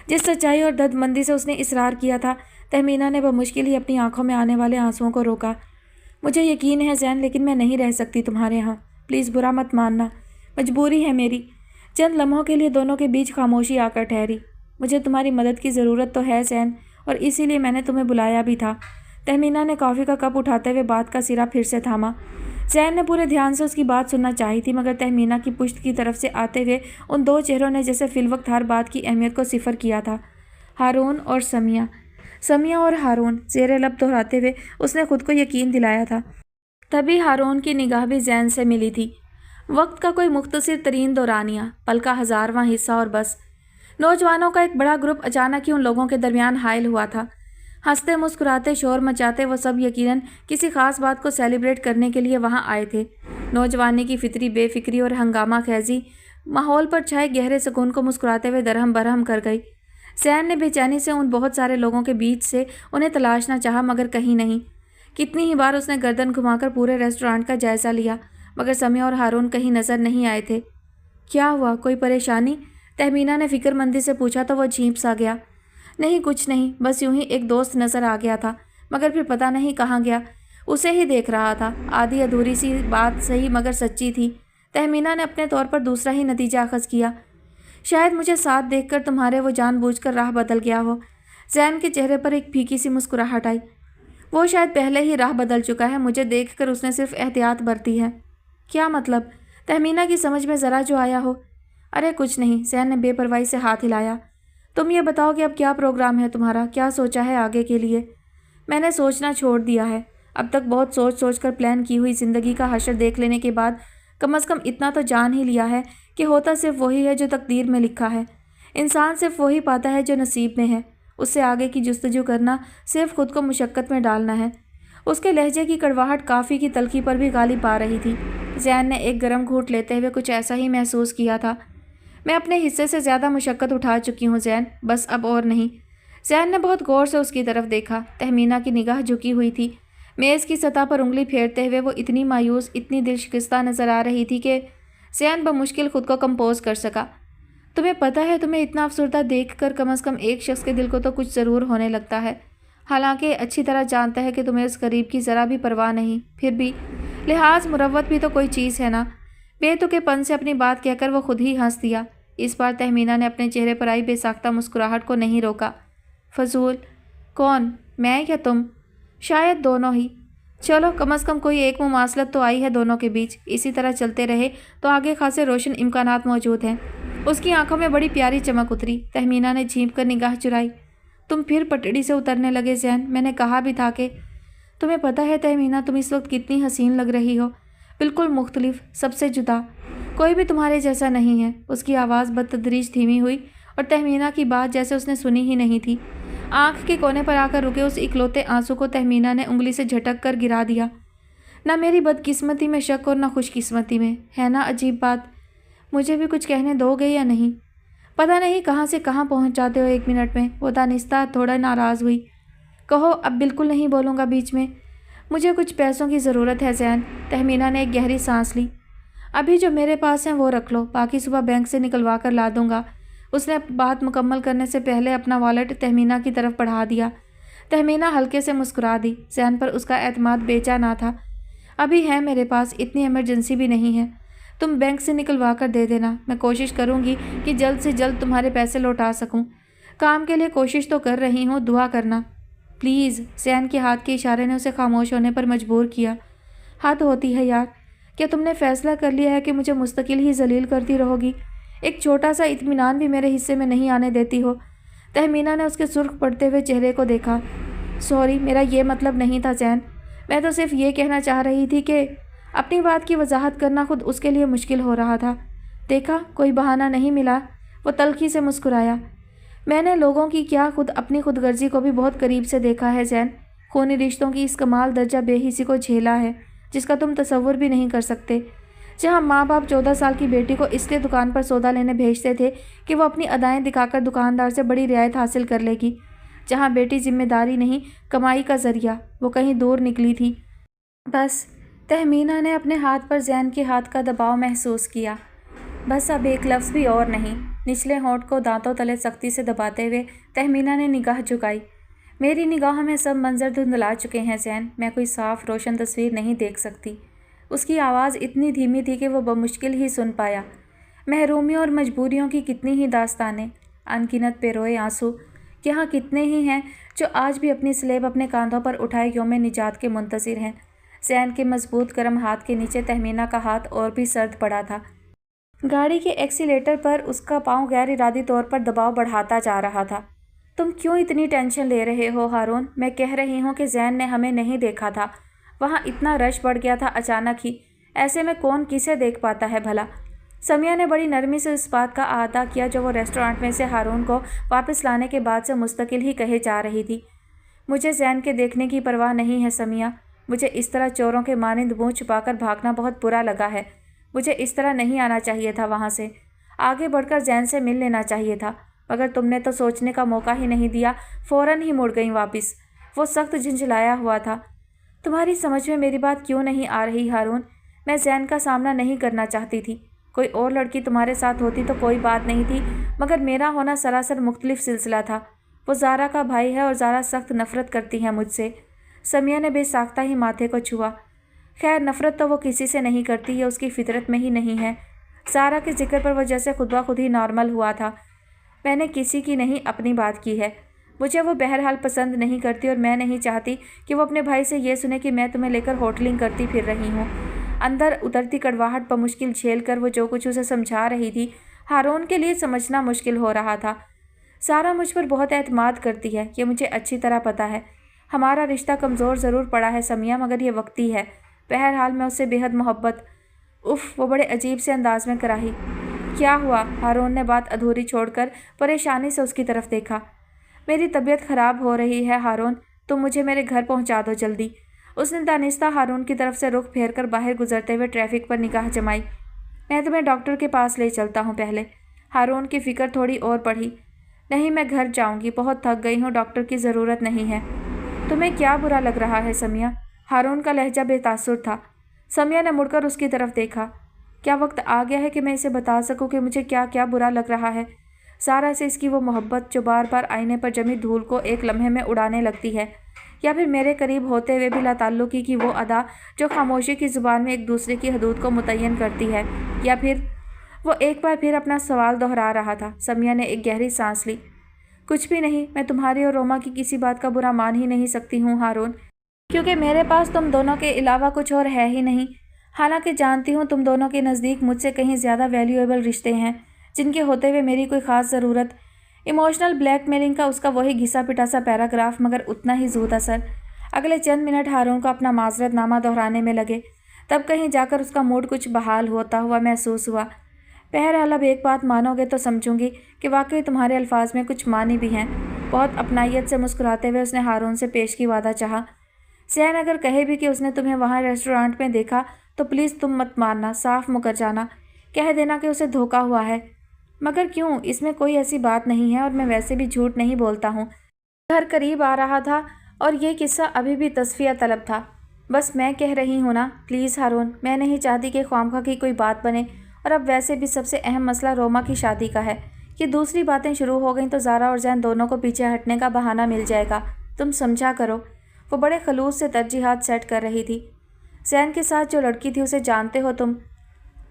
जिस सच्चाई और दर्दमंदी से उसने इसरार किया था, तहमीना ने बमुश्किल ही अपनी आंखों में आने वाले आंसुओं को रोका। मुझे यकीन है ज़ैन, लेकिन मैं नहीं रह सकती तुम्हारे यहाँ। प्लीज़ बुरा मत मानना, मजबूरी है मेरी। चंद लम्हों के लिए दोनों के बीच खामोशी आकर ठहरी। मुझे तुम्हारी मदद की ज़रूरत तो है ज़ैन, और इसीलिए मैंने तुम्हें बुलाया भी था। तहमीना ने कॉफ़ी का कप उठाते हुए बात का सिरा फिर से थामा। ज़ैन ने पूरे ध्यान से उसकी बात सुनना चाही थी, मगर तहमीना की पुश्त की तरफ से आते हुए उन दो चेहरों ने जैसे फिलवक्त हर बात की अहमियत को सिफर किया था। हारून और समिया, समिया और हारून, ज़ेरे लब दोहराते हुए उसने खुद को यकीन दिलाया था। तभी हारून की निगाह भी ज़ैन से मिली थी। वक्त का कोई मुख्तसर तरीन दौरानिया, पल का 1000वां हिस्सा और बस। नौजवानों का एक बड़ा ग्रुप अचानक ही उन लोगों के दरमियान हायल हुआ था। हंसते मुस्कुराते शोर मचाते वो सब यकीनन किसी खास बात को सेलिब्रेट करने के लिए वहां आए थे। नौजवानी की फितरी बेफिक्री और हंगामा खैजी माहौल पर छाए गहरे सुकून को मुस्कुराते हुए दरहम बरहम कर गई। ज़ैन ने बेचैनी से उन बहुत सारे लोगों के बीच से उन्हें तलाशना चाहा, मगर कहीं नहीं। कितनी ही बार उसने गर्दन घुमाकर पूरे रेस्टोरेंट का जायज़ा लिया, मगर समिया और हारून कहीं नज़र नहीं आए थे। क्या हुआ, कोई परेशानी? तहमीना ने फिक्रमंदी से पूछा तो वह झींप सा गया। नहीं, कुछ नहीं, बस यूं ही एक दोस्त नज़र आ गया था, मगर फिर पता नहीं कहाँ गया। उसे ही देख रहा था। आधी अधूरी सी बात सही मगर सच्ची थी। तहमीना ने अपने तौर पर दूसरा ही नतीजा अखज़ किया। शायद मुझे साथ देखकर तुम्हारे वो जानबूझकर राह बदल गया हो। ज़ैन के चेहरे पर एक फीकी सी मुस्कुराहट आई। वो शायद पहले ही राह बदल चुका है, मुझे देखकर उसने सिर्फ एहतियात बरती है। क्या मतलब? तहमीना की समझ में ज़रा जो आया हो। अरे कुछ नहीं, ज़ैन ने बेपरवाही से हाथ हिलाया। तुम ये बताओ कि अब क्या प्रोग्राम है तुम्हारा, क्या सोचा है आगे के लिए? मैंने सोचना छोड़ दिया है। अब तक बहुत सोच कर प्लान की हुई ज़िंदगी का हशर देख लेने के बाद कम अज़ कम इतना तो जान ही लिया है कि होता सिर्फ वही है जो तकदीर में लिखा है। इंसान सिर्फ वही पाता है जो नसीब में है। उससे आगे की जुस्तजू करना सिर्फ खुद को मुशक्क़त में डालना है। उसके लहजे की कड़वाहट काफ़ी की तलखी पर भी गालिब आ रही थी। ज़ैन ने एक गर्म घूंट लेते हुए कुछ ऐसा ही महसूस किया था। मैं अपने हिस्से से ज़्यादा मुशक्क़त उठा चुकी हूँ ज़ैन, बस अब और नहीं। ज़ैन ने बहुत गौर से उसकी तरफ देखा। तहमीना की निगाह झुकी हुई थी। मेज़ की सतह पर उंगली फेरते हुए वो इतनी मायूस, इतनी दिलशिकस्ता नज़र आ रही थी कि ज़ैन बमुश्किल खुद को कंपोज कर सका। तुम्हें पता है, तुम्हें इतना अफसरदा देखकर कम से कम एक शख्स के दिल को तो कुछ ज़रूर होने लगता है। हालांकि अच्छी तरह जानता है कि तुम्हें उस गरीब की ज़रा भी परवाह नहीं, फिर भी लिहाज मुरव्वत भी तो कोई चीज़ है ना। बेतुकेपन से अपनी बात कहकर वो खुद ही हंस दिया। इस बार तहमीना ने अपने चेहरे पर आई बेसाख्ता मुस्कुराहट को नहीं रोका। फजूल? कौन, मैं या तुम? शायद दोनों ही। चलो, कम से कम कोई एक मुमासलत तो आई है दोनों के बीच। इसी तरह चलते रहे तो आगे खासे रोशन इम्कानात मौजूद हैं। उसकी आंखों में बड़ी प्यारी चमक उतरी। तहमीना ने झींप कर निगाह चुराई। तुम फिर पटड़ी से उतरने लगे ज़ैन, मैंने कहा भी था कि। तुम्हें पता है तहमीना, तुम इस वक्त कितनी हसीन लग रही हो, बिल्कुल मुख्तलिफ, सबसे जुदा। कोई भी तुम्हारे जैसा नहीं है। उसकी आवाज़ बदतदरीज धीमी हुई और तहमीना की बात जैसे उसने सुनी ही नहीं थी। आँख के कोने पर आकर रुके उस इकलौते आंसू को तहमीना ने उंगली से झटक कर गिरा दिया। ना मेरी बदकिस्मती में शक और ना खुशकिस्मती में, है ना अजीब बात। मुझे भी कुछ कहने दोगे या नहीं? पता नहीं कहाँ से कहाँ पहुँच जाते हो 1 मिनट में। वो दानिस्ता थोड़ा नाराज़ हुई। कहो, अब बिल्कुल नहीं बोलूँगा बीच में। मुझे कुछ पैसों की ज़रूरत है ज़ैन। तहमीना ने एक गहरी सांस ली। अभी जो मेरे पास हैं वो रख लो, बाकी सुबह बैंक से निकलवा कर ला दूँगा। उसने बात मुकम्मल करने से पहले अपना वॉलेट तहमीना की तरफ बढ़ा दिया। तहमीना हल्के से मुस्कुरा दी। ज़ैन पर उसका एतमाद बेचा ना था। अभी है मेरे पास, इतनी इमरजेंसी भी नहीं है। तुम बैंक से निकलवा कर दे देना। मैं कोशिश करूँगी कि जल्द से जल्द तुम्हारे पैसे लौटा सकूँ। काम के लिए कोशिश तो कर रही हूँ, दुआ करना प्लीज़। ज़ैन के हाथ के इशारे ने उसे खामोश होने पर मजबूर किया। हद होती है यार, क्या तुमने फ़ैसला कर लिया है कि मुझे मुस्तकिल ही जलील करती रहोगी? एक छोटा सा इत्मीनान भी मेरे हिस्से में नहीं आने देती हो। तहमीना ने उसके सुर्ख पड़ते हुए चेहरे को देखा। सॉरी, मेरा ये मतलब नहीं था ज़ैन। मैं तो सिर्फ ये कहना चाह रही थी कि अपनी बात की वजाहत करना खुद उसके लिए मुश्किल हो रहा था। देखा, कोई बहाना नहीं मिला। वो तल्खी से मुस्कुराया। मैंने लोगों की क्या, खुद अपनी खुदगर्जी को भी बहुत करीब से देखा है ज़ैन। खूनी रिश्तों की इस कमाल दर्जा बेहिसी को झेला है जिसका तुम तसव्वुर भी नहीं कर सकते। जहाँ माँ बाप 14 साल की बेटी को इसलिए दुकान पर सौदा लेने भेजते थे कि वो अपनी अदाएँ दिखाकर दुकानदार से बड़ी रियायत हासिल कर लेगी। जहाँ बेटी जिम्मेदारी नहीं, कमाई का ज़रिया, वो कहीं दूर निकली थी। बस। तहमीना ने अपने हाथ पर ज़ैन के हाथ का दबाव महसूस किया। बस, अब एक लफ्ज़ भी और नहीं। निचले होंठ को दांतों तले सख्ती से दबाते हुए तहमीना ने निगाह झुकाई। मेरी निगाहों में सब मंजर धुंधला चुके हैं ज़ैन, मैं कोई साफ़ रोशन तस्वीर नहीं देख सकती। उसकी आवाज़ इतनी धीमी थी कि वो बमुश्किल ही सुन पाया। महरूमियों और मजबूरियों की कितनी ही दास्तानें, अनगिनत पेरोए आंसू। यहाँ कितने ही हैं जो आज भी अपनी स्लेब अपने कांधों पर उठाए यौम निजात के मुंतज़िर हैं। ज़ैन के मजबूत गर्म हाथ के नीचे तहमीना का हाथ और भी सर्द पड़ा था। गाड़ी के एक्सीलेटर पर उसका पाँव गैर इरादी तौर पर दबाव बढ़ाता जा रहा था। तुम क्यों इतनी टेंशन ले रहे हो हारून? मैं कह रही हूँ कि ज़ैन ने हमें नहीं देखा था। वहाँ इतना रश बढ़ गया था अचानक ही। ऐसे में कौन किसे देख पाता है भला? समिया ने बड़ी नरमी से इस बात का अहाता किया जो वो रेस्टोरेंट में से हारून को वापस लाने के बाद से मुस्तकिल ही कहे जा रही थी। मुझे ज़ैन के देखने की परवाह नहीं है समिया। मुझे इस तरह चोरों के मानिंद मुँह छुपाकर भागना बहुत बुरा लगा है। मुझे इस तरह नहीं आना चाहिए था वहाँ से। आगे बढ़कर ज़ैन से मिल लेना चाहिए था, मगर तुमने तो सोचने का मौका ही नहीं दिया, फ़ौरन ही मुड़ गई वापस। वो सख्त झिंझलाया हुआ था। तुम्हारी समझ में मेरी बात क्यों नहीं आ रही हारून? मैं ज़ैन का सामना नहीं करना चाहती थी। कोई और लड़की तुम्हारे साथ होती तो कोई बात नहीं थी, मगर मेरा होना सरासर मुख्तलिफ सिलसिला था। वो ज़ारा का भाई है और ज़ारा सख्त नफ़रत करती है मुझसे। समिया ने बेसाख्ता ही माथे को छुआ। खैर, नफ़रत तो वो किसी से नहीं करती, है उसकी फितरत में ही नहीं है। ज़ारा के जिक्र पर वो जैसे खुद ब खुद ही नॉर्मल हुआ था। मैंने किसी की नहीं अपनी बात की है। मुझे वो बहरहाल पसंद नहीं करती और मैं नहीं चाहती कि वो अपने भाई से ये सुने कि मैं तुम्हें लेकर होटलिंग करती फिर रही हूँ। अंदर उतरती कड़वाहट पर मुश्किल झेल कर वो जो कुछ उसे समझा रही थी, हारून के लिए समझना मुश्किल हो रहा था। सारा मुझ पर बहुत एतमाद करती है, ये मुझे अच्छी तरह पता है। हमारा रिश्ता कमज़ोर ज़रूर पड़ा है समिया, मगर ये वक्ती है। बहरहाल मैं उससे बेहद मोहब्बत। उफ़, वो बड़े अजीब से अंदाज में कराही। क्या हुआ? हारून ने बात अधूरी छोड़कर परेशानी से उसकी तरफ देखा। मेरी तबीयत ख़राब हो रही है हारून, तुम मुझे मेरे घर पहुंचा दो जल्दी। उसने दानिस्ता हारून की तरफ से रुख फेर कर बाहर गुजरते हुए ट्रैफिक पर निगाह जमाई। मैं तुम्हें डॉक्टर के पास ले चलता हूँ पहले। हारून की फ़िक्र थोड़ी और बढ़ी। नहीं, मैं घर जाऊँगी, बहुत थक गई हूँ, डॉक्टर की ज़रूरत नहीं है। तुम्हें क्या बुरा लग रहा है समिया? हारून का लहजा बेतासुर था। समिया ने मुड़कर उसकी तरफ देखा। क्या वक्त आ गया है कि मैं इसे बता सकूं कि मुझे क्या क्या बुरा लग रहा है? सारा से इसकी वो मोहब्बत जो बार बार आईने पर जमी धूल को एक लम्हे में उड़ाने लगती है, या फिर मेरे करीब होते हुए भी लाताल्लुकी की वो अदा जो खामोशी की ज़ुबान में एक दूसरे की हदूद को मुतय्यन करती है, या फिर वो एक बार फिर अपना सवाल दोहरा रहा था। समिया ने एक गहरी सांस ली। कुछ भी नहीं, मैं तुम्हारी और रोमा की किसी बात का बुरा मान ही नहीं सकती हूँ हारून, क्योंकि मेरे पास तुम दोनों के अलावा कुछ और है ही नहीं। हालांकि जानती हूँ तुम दोनों के नज़दीक मुझसे कहीं ज़्यादा वैल्यूएबल रिश्ते हैं, जिनके होते हुए मेरी कोई ख़ास ज़रूरत। इमोशनल ब्लैकमेलिंग का उसका वही घिसा पिटा सा पैराग्राफ, मगर उतना ही ज़ूद असर। अगले चंद मिनट हारून को अपना माजरतनामा दोहराने में लगे, तब कहीं जाकर उसका मूड कुछ बहाल होता हुआ महसूस हुआ। बहरहाल अब एक बात मानोगे तो समझूंगी कि वाकई तुम्हारे अल्फाज में कुछ मानी भी हैं। बहुत अपनाइयत से मुस्कुराते हुए उसने हारून से पेश की वादा चाहा। सैन अगर कहे भी कि उसने तुम्हें वहाँ रेस्टोरेंट में देखा तो प्लीज़ तुम मत मानना, साफ मुकर जाना, कह देना कि उसे धोखा हुआ है। मगर क्यों? इसमें कोई ऐसी बात नहीं है और मैं वैसे भी झूठ नहीं बोलता हूँ। घर करीब आ रहा था और ये किस्सा अभी भी तस्फिया तलब था। बस मैं कह रही हूँ ना, प्लीज़ हारून, मैं नहीं चाहती कि ख्वामखा की कोई बात बने, और अब वैसे भी सबसे अहम मसला रोमा की शादी का है। कि दूसरी बातें शुरू हो गई तो ज़ारा और जैन दोनों को पीछे हटने का बहाना मिल जाएगा। तुम समझा करो। वो बड़े खलूस से तरजीहात सेट कर रही थी। जैन के साथ जो लड़की थी उसे जानते हो तुम?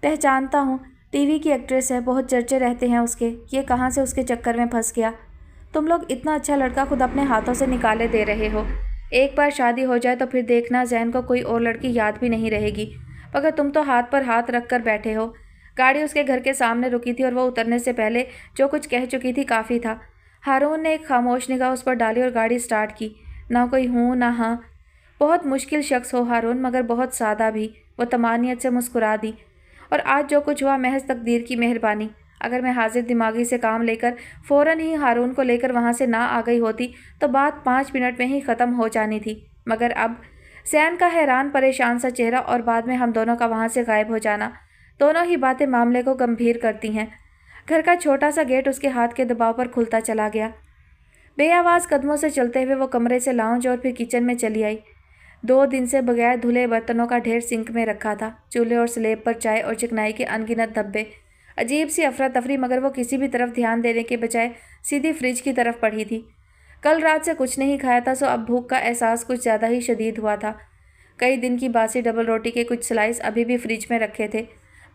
पहचानता हूँ, टीवी की एक्ट्रेस है, बहुत चर्चे रहते हैं उसके। ये कहाँ से उसके चक्कर में फंस गया? तुम लोग इतना अच्छा लड़का खुद अपने हाथों से निकाले दे रहे हो। एक बार शादी हो जाए तो फिर देखना जैन को कोई और लड़की याद भी नहीं रहेगी, मगर तुम तो हाथ पर हाथ रख कर बैठे हो। गाड़ी उसके घर के सामने रुकी थी और वो उतरने से पहले जो कुछ कह चुकी थी काफ़ी था। हारून ने एक खामोश निगाह उस पर डाली और गाड़ी स्टार्ट की। ना कोई हूँ ना हाँ। बहुत मुश्किल शख्स हो हारून, मगर बहुत सादा भी। वो तमानियत से मुस्कुरा दी। और आज जो कुछ हुआ महज तकदीर की मेहरबानी। अगर मैं हाजिर दिमागी से काम लेकर फ़ौरन ही हारून को लेकर वहाँ से ना आ गई होती तो बात 5 मिनट में ही ख़त्म हो जानी थी। मगर अब सैन का हैरान परेशान सा चेहरा और बाद में हम दोनों का वहाँ से गायब हो जाना, दोनों ही बातें मामले को गंभीर करती हैं। घर का छोटा सा गेट उसके हाथ के दबाव पर खुलता चला गया। बेआवाज़ कदमों से चलते हुए वो कमरे से लाउंज और फिर किचन में चली आई। 2 दिन से बगैर धुले बर्तनों का ढेर सिंक में रखा था। चूल्हे और स्लेब पर चाय और चिकनाई के अनगिनत धब्बे। अजीब सी अफरा तफरी, मगर वो किसी भी तरफ ध्यान देने के बजाय सीधी फ्रिज की तरफ पड़ी थी। कल रात से कुछ नहीं खाया था, सो अब भूख का एहसास कुछ ज़्यादा ही शदीद हुआ था। कई दिन की बासी डबल रोटी के कुछ स्लाइस अभी भी फ्रिज में रखे थे,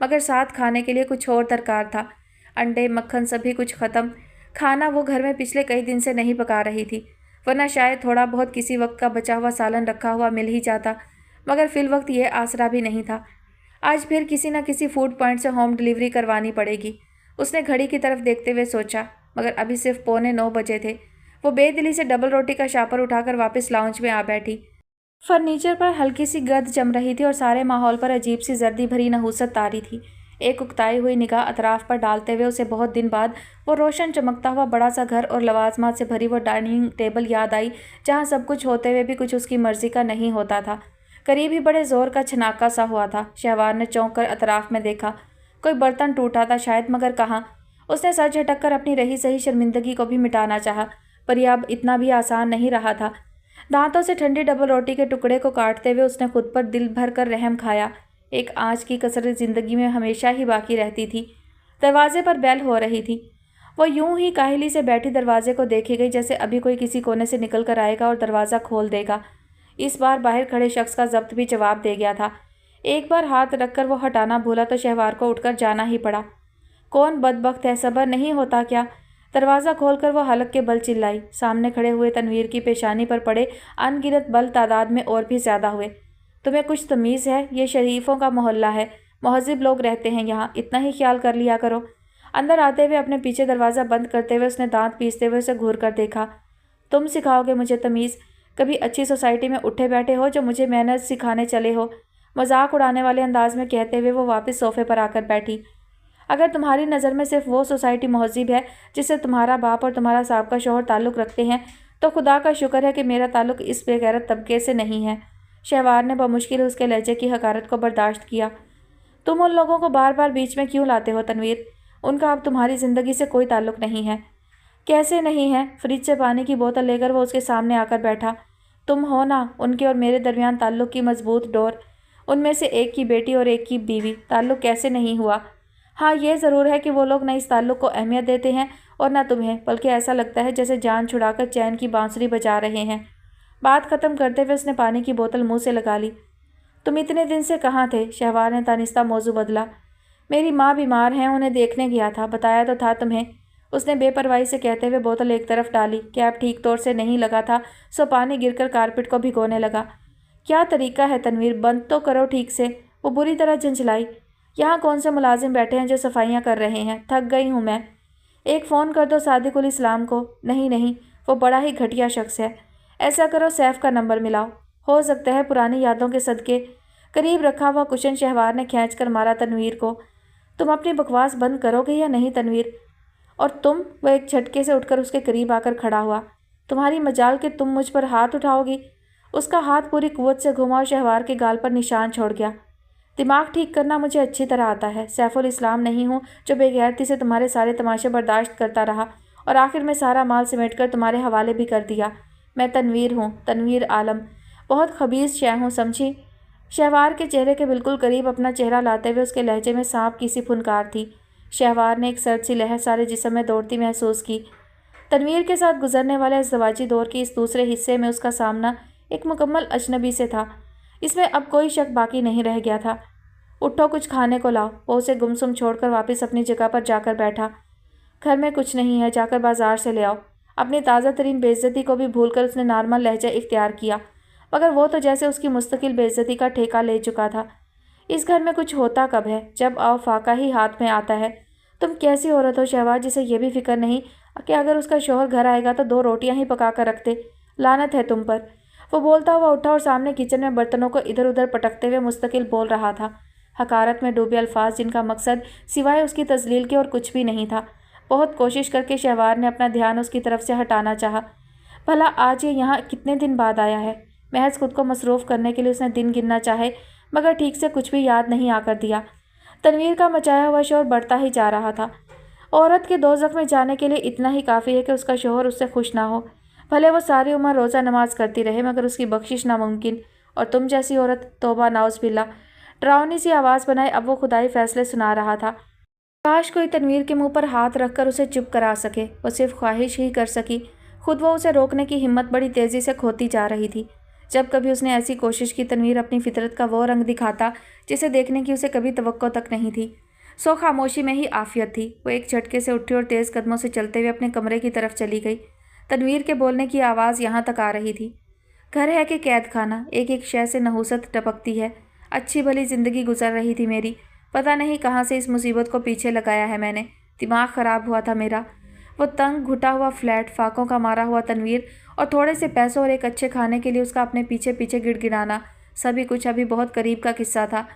मगर साथ खाने के लिए कुछ और दरकार था। अंडे, मक्खन, सभी कुछ ख़त्म। खाना वो घर में पिछले कई दिन से नहीं पका रही थी, वरना शायद थोड़ा बहुत किसी वक्त का बचा हुआ सालन रखा हुआ मिल ही जाता, मगर फिल वक्त ये आसरा भी नहीं था। आज फिर किसी न किसी फूड पॉइंट से होम डिलीवरी करवानी पड़ेगी। उसने घड़ी की तरफ देखते हुए सोचा, मगर अभी सिर्फ 8:45 बजे थे। वो बेदिली से डबल रोटी का शापर उठाकर वापस लाउंज में आ बैठी। फर्नीचर पर हल्की सी गर्द जम रही थी और सारे माहौल पर अजीब सी जर्दी भरी नहूसत तारी थी। एक उकताई हुई निगाह अतराफ पर डालते हुए उसे बहुत दिन बाद वो रोशन चमकता हुआ बड़ा सा घर और लवाजमात से भरी वो डाइनिंग टेबल याद आई, जहाँ सब कुछ होते हुए भी कुछ उसकी मर्जी का नहीं होता था। करीब ही बड़े ज़ोर का छनाका सा हुआ था। शहवार ने चौंक कर अतराफ में देखा। कोई बर्तन टूटा था शायद, मगर कहाँ। उसने सर झटक कर अपनी रही सही शर्मिंदगी को भी मिटाना चाहा, पर यह अब इतना भी आसान नहीं रहा था। दांतों से ठंडी डबल रोटी के टुकड़े को काटते हुए उसने खुद पर दिल भर कर रहम खाया। एक आँच की कसरत ज़िंदगी में हमेशा ही बाकी रहती थी। दरवाजे पर बेल हो रही थी। वो यूं ही काहली से बैठी दरवाजे को देखे गई, जैसे अभी कोई किसी कोने से निकल कर आएगा और दरवाज़ा खोल देगा। इस बार बाहर खड़े शख्स का जब्त भी जवाब दे गया था। एक बार हाथ रखकर वो हटाना भूला तो शहवार को उठकर जाना ही पड़ा। कौन बदबख्त है, सब्र नहीं होता क्या? दरवाज़ा खोलकर वो हलक के बल चिल्लाई। सामने खड़े हुए तनवीर की पेशानी पर पड़े अनगिनत बल तादाद में और भी ज़्यादा हुए। तुम्हें कुछ तमीज़ है? ये शरीफों का मोहल्ला है, महज़िब लोग रहते हैं यहाँ, इतना ही ख्याल कर लिया करो। अंदर आते हुए अपने पीछे दरवाज़ा बंद करते हुए उसने दांत पीसते हुए उसे घूर कर देखा। तुम सिखाओगे मुझे तमीज़? कभी अच्छी सोसाइटी में उठे बैठे हो जो मुझे मैनर्स सिखाने चले हो? मजाक उड़ाने वाले अंदाज में कहते हुए वो वापस सोफे पर आकर बैठी। अगर तुम्हारी नज़र में सिर्फ वो सोसाइटी महज़िब है जिससे तुम्हारा बाप और तुम्हारा साहब शौहर ताल्लुक़ रखते हैं, तो खुदा का शुक्र है कि मेरा ताल्लुक़ इस बेगैरत तबके से नहीं है। शहवार ने बमुश्किल उसके लहजे की हकारत को बर्दाश्त किया। तुम उन लोगों को बार बार बीच में क्यों लाते हो तनवीर? उनका अब तुम्हारी ज़िंदगी से कोई ताल्लुक़ नहीं है। कैसे नहीं है? फ्रिज से पानी की बोतल लेकर वो उसके सामने आकर बैठा। तुम हो ना उनके और मेरे दरमियान ताल्लुक़ की मजबूत डोर, उनमें से एक की बेटी और एक की बीवी। ताल्लुक़ कैसे नहीं हुआ? हाँ, ये ज़रूर है कि वो लोग न इस ताल्लुक़ को अहमियत देते हैं और न तुम्हें, बल्कि ऐसा लगता है जैसे जान छुड़ाकर चैन की बांसुरी बजा रहे हैं। बात ख़त्म करते हुए उसने पानी की बोतल मुँह से लगा ली। तुम इतने दिन से कहाँ थे? शहवार ने तानिस्ता मौजू बदला। मेरी माँ बीमार हैं, उन्हें देखने गया था, बताया तो था तुम्हें, उसने बेपरवाही से कहते हुए बोतल एक तरफ डाली। कैप ठीक तौर से नहीं लगा था, सो पानी गिरकर कारपेट को भिगोने लगा। क्या तरीका है तनवीर, बंद तो करो ठीक से। वो बुरी तरह झंझलाई। यहाँ कौन से मुलाजिम बैठे हैं जो सफाइयाँ कर रहे हैं? थक गई हूँ मैं। एक फ़ोन कर दो सादिकुल इस्लाम को। नहीं नहीं, वो बड़ा ही घटिया शख्स है। ऐसा करो, सैफ का नंबर मिलाओ, हो सकता है पुरानी यादों के सदके। करीब रखा हुआ कुशन शहवार ने खींच कर मारा तनवीर को। तुम अपनी बकवास बंद करोगे या नहीं तनवीर? और तुम? वह एक झटके से उठकर उसके करीब आकर खड़ा हुआ। तुम्हारी मजाल कि तुम मुझ पर हाथ उठाओगी? उसका हाथ पूरी कुव्वत से घुमा और शहवार के गाल पर निशान छोड़ गया। दिमाग ठीक करना मुझे अच्छी तरह आता है। सैफुल इस्लाम नहीं हूँ जो बेगैरती से तुम्हारे सारे तमाशे बर्दाश्त करता रहा और आखिर में सारा माल समेट कर तुम्हारे हवाले भी कर दिया। मैं तनवीर हूँ, तनवीर आलम, बहुत खबीस शय हूँ, समझी? शहवार के चेहरे के बिल्कुल करीब अपना चेहरा लाते हुए उसके लहजे में सांप की सी फुनकार थी। शहवार ने एक सर्द सी लहर सारे जिस्म में दौड़ती महसूस की। तनवीर के साथ गुजरने वाले ज़वाजी दौर के इस दूसरे हिस्से में उसका सामना एक मुकम्मल अजनबी से था। इसमें अब कोई शक बाकी नहीं रह गया था। उठो, कुछ खाने को लाओ। वो उसे गुमसुम छोड़कर वापस अपनी जगह पर जाकर बैठा। घर में कुछ नहीं है, जाकर बाजार से ले आओ। अपनी ताज़ा तरीन बेइज्जती को भी भूलकर उसने नॉर्मल लहजा इख्तियार किया, मगर वो तो जैसे उसकी मुस्तकिल बेइज्जती का ठेका ले चुका था। इस घर में कुछ होता कब है, जब आओ फाका ही हाथ में आता है। तुम कैसी औरत हो शहवाज, जिसे यह भी फिक्र नहीं कि अगर उसका शौहर घर आएगा तो 2 रोटियां ही पका कर रखते। लानत है तुम पर। वो बोलता हुआ उठा और सामने किचन में बर्तनों को इधर उधर पटकते हुए मुस्तकिल बोल रहा था, हकारत में डूबे अल्फाज जिनका मकसद सिवाय उसकी तजलील के और कुछ भी नहीं था। बहुत कोशिश करके शहवार ने अपना ध्यान उसकी तरफ से हटाना चाहा। भला आज ये यहाँ कितने दिन बाद आया है? महज खुद को मसरूफ़ करने के लिए उसने दिन गिनना चाहे, मगर ठीक से कुछ भी याद नहीं आकर दिया। तनवीर का मचाया हुआ शोर बढ़ता ही जा रहा था। औरत के दोज़ख में जाने के लिए इतना ही काफ़ी है कि उसका शौहर उससे खुश ना हो। भले वो सारी उम्र रोज़ा नमाज करती रहे, मगर उसकी बख्शिश नामुमकिन। और तुम जैसी औरत, तौबा नाउज़ बिल्ला। डरावनी सी आवाज़ बनाए अब वो खुदाई फैसले सुना रहा था। काश कोई तनवीर के मुंह पर हाथ रखकर उसे चुप करा सके। वो सिर्फ ख्वाहिश ही कर सकी। खुद वो उसे रोकने की हिम्मत बड़ी तेज़ी से खोती जा रही थी। जब कभी उसने ऐसी कोशिश की, तनवीर अपनी फितरत का वो रंग दिखाता जिसे देखने की उसे कभी तवक्को तक नहीं थी। सो खामोशी में ही आफियत थी। वो एक झटके से उठी और तेज़ कदमों से चलते हुए अपने कमरे की तरफ चली गई। तनवीर के बोलने की आवाज़ यहाँ तक आ रही थी। घर है कि कैद खाना, एक एक शय से नहूसत टपकती है। अच्छी भली ज़िंदगी गुजर रही थी मेरी, पता नहीं कहाँ से इस मुसीबत को पीछे लगाया है मैंने। दिमाग ख़राब हुआ था मेरा। वो तंग घुटा हुआ फ्लैट, फाकों का मारा हुआ तनवीर और थोड़े से पैसों और एक अच्छे खाने के लिए उसका अपने पीछे पीछे गिड़गिड़ाना, सभी कुछ अभी बहुत करीब का किस्सा था।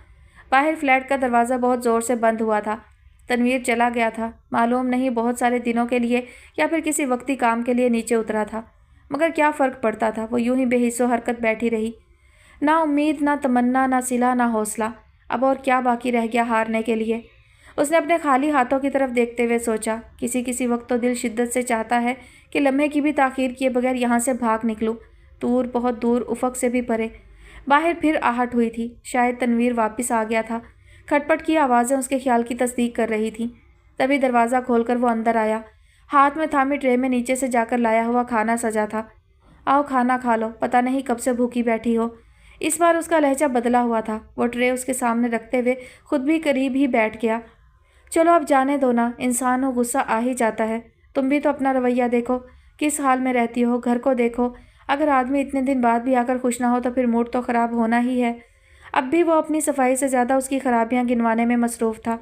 बाहर फ्लैट का दरवाज़ा बहुत ज़ोर से बंद हुआ था। तनवीर चला गया था, मालूम नहीं बहुत सारे दिनों के लिए या फिर किसी वक्ती काम के लिए नीचे उतरा था, मगर क्या फ़र्क पड़ता था। वो यूं ही बेहिस्सो हरकत बैठी रही। ना उम्मीद, ना तमन्ना, ना सिला, ना हौसला। अब और क्या बाकी रह गया हारने के लिए? उसने अपने खाली हाथों की तरफ देखते हुए सोचा, किसी किसी वक्त तो दिल शिद्दत से चाहता है कि लम्हे की भी ताख़ीर किए बगैर यहाँ से भाग निकलूँ, दूर, बहुत दूर, उफ़क़ से भी परे। बाहर फिर आहट हुई थी। शायद तनवीर वापस आ गया था। खटपट की आवाज़ें उसके ख्याल की तस्दीक कर रही थीं। तभी दरवाज़ा खोलकर वो अंदर आया। हाथ में थामी ट्रे में नीचे से जाकर लाया हुआ खाना सजा था। आओ खाना खा लो, पता नहीं कब से भूखी बैठी हो। इस बार उसका लहजा बदला हुआ था। वो ट्रे उसके सामने रखते हुए खुद भी करीब ही बैठ गया। चलो अब जाने दो ना, इंसान हो गुस्सा आ ही जाता है। तुम भी तो अपना रवैया देखो, किस हाल में रहती हो, घर को देखो। अगर आदमी इतने दिन बाद भी आकर खुश ना हो तो फिर मूड तो ख़राब होना ही है। अब भी वो अपनी सफाई से ज़्यादा उसकी खराबियाँ गिनवाने में मसरूफ़ था।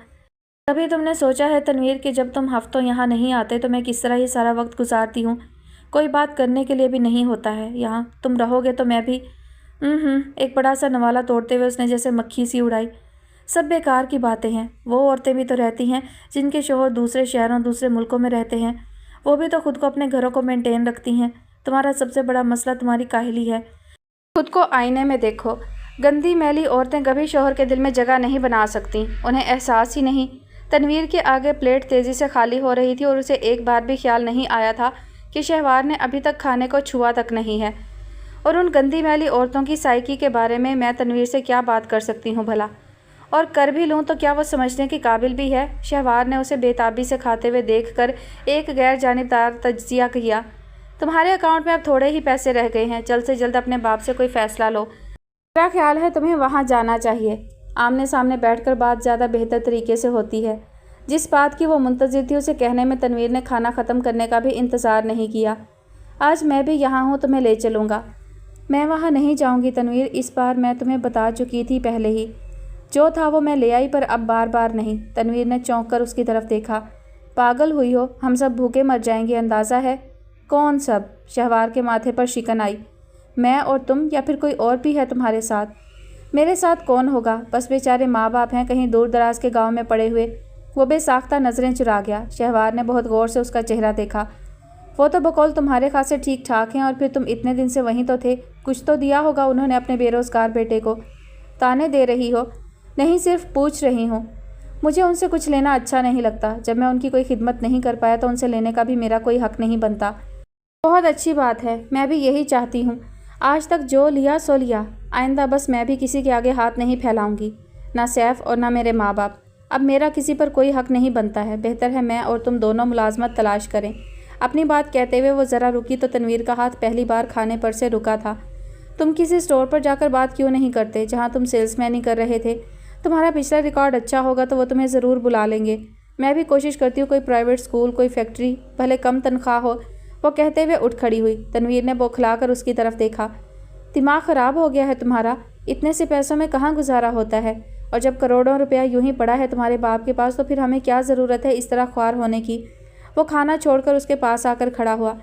कभी तुमने सोचा है तनवीर कि जब तुम हफ्तों यहाँ नहीं आते तो मैं किस तरह ये सारा वक्त गुजारती हूँ? कोई बात करने के लिए भी नहीं होता है यहाँ। तुम रहोगे तो मैं भी। एक बड़ा सा नवाला तोड़ते हुए उसने जैसे मक्खी सी उड़ाई। सब बेकार की बातें हैं। वो औरतें भी तो रहती हैं जिनके शौहर दूसरे शहरों दूसरे मुल्कों में रहते हैं। वो भी तो खुद को अपने घरों को मेंटेन रखती हैं। तुम्हारा सबसे बड़ा मसला तुम्हारी काहली है। खुद को आईने में देखो। गंदी मैली औरतें कभी शौहर के दिल में जगह नहीं बना सकती। उन्हें एहसास ही नहीं। तनवीर के आगे प्लेट तेज़ी से खाली हो रही थी और उसे एक बार भी ख्याल नहीं आया था कि शहवार ने अभी तक खाने को छुआ तक नहीं है। और उन गंदी मैली औरतों की साइकी के बारे में मैं तनवीर से क्या बात कर सकती हूँ भला? और कर भी लूँ तो क्या वो समझने के काबिल भी है? शहवार ने उसे बेताबी से खाते हुए देखकर एक गैर जानिबदार तज्जिया किया। तुम्हारे अकाउंट में अब थोड़े ही पैसे रह गए हैं। जल्द से जल्द अपने बाप से कोई फ़ैसला लो। मेरा ख्याल है तुम्हें वहाँ जाना चाहिए। आमने सामने बैठकर बात ज़्यादा बेहतर तरीके से होती है। जिस बात की वो मुंतज़िर थी उसे कहने में तनवीर ने खाना ख़त्म करने का भी इंतज़ार नहीं किया। आज मैं भी यहाँ हूँ, तुम्हें ले चलूँगा। मैं वहाँ नहीं जाऊँगी तनवीर, इस बार मैं तुम्हें बता चुकी थी पहले ही। जो था वो मैं ले आई, पर अब बार बार नहीं। तनवीर ने चौंक कर उसकी तरफ देखा। पागल हुई हो? हम सब भूखे मर जाएंगे, अंदाज़ा है? कौन सब? शहवार के माथे पर शिकन आई। मैं और तुम, या फिर कोई और भी है तुम्हारे साथ? मेरे साथ कौन होगा? बस बेचारे माँ बाप हैं कहीं दूर दराज के गांव में पड़े हुए। वो बेसाख्ता नज़रें चुरा गया। शहवार ने बहुत गौर से उसका चेहरा देखा। वो तो बकौल तुम्हारे खासे ठीक ठाक हैं, और फिर तुम इतने दिन से वहीं तो थे। कुछ तो दिया होगा उन्होंने अपने बेरोज़गार बेटे को। ताने दे रही हो? नहीं, सिर्फ पूछ रही हूँ। मुझे उनसे कुछ लेना अच्छा नहीं लगता। जब मैं उनकी कोई खिदमत नहीं कर पाया तो उनसे लेने का भी मेरा कोई हक़ नहीं बनता। बहुत अच्छी बात है, मैं भी यही चाहती हूँ। आज तक जो लिया सो लिया। आइंदा बस मैं भी किसी के आगे हाथ नहीं फैलाऊंगी, ना सैफ और ना मेरे माँ बाप। अब मेरा किसी पर कोई हक़ नहीं बनता है। बेहतर है मैं और तुम दोनों मुलाजमत तलाश करें। अपनी बात कहते हुए वो ज़रा रुकी तो तनवीर का हाथ पहली बार खाने पर से रुका था। तुम किसी स्टोर पर जाकर बात क्यों नहीं करते जहाँ तुम सेल्समैनी कर रहे थे? तुम्हारा पिछला रिकॉर्ड अच्छा होगा तो वो तुम्हें ज़रूर बुला लेंगे। मैं भी कोशिश करती हूँ कोई प्राइवेट स्कूल, कोई फैक्ट्री, भले कम तनख्वाह हो। वो कहते हुए उठ खड़ी हुई। तनवीर ने बौखलाकर उसकी तरफ देखा। दिमाग ख़राब हो गया है तुम्हारा? इतने से पैसों में कहाँ गुजारा होता है? और जब करोड़ों रुपया यूं ही पड़ा है तुम्हारे बाप के पास तो फिर हमें क्या ज़रूरत है इस तरह ख्वार होने की? वो खाना छोड़कर उसके पास आकर खड़ा हुआ।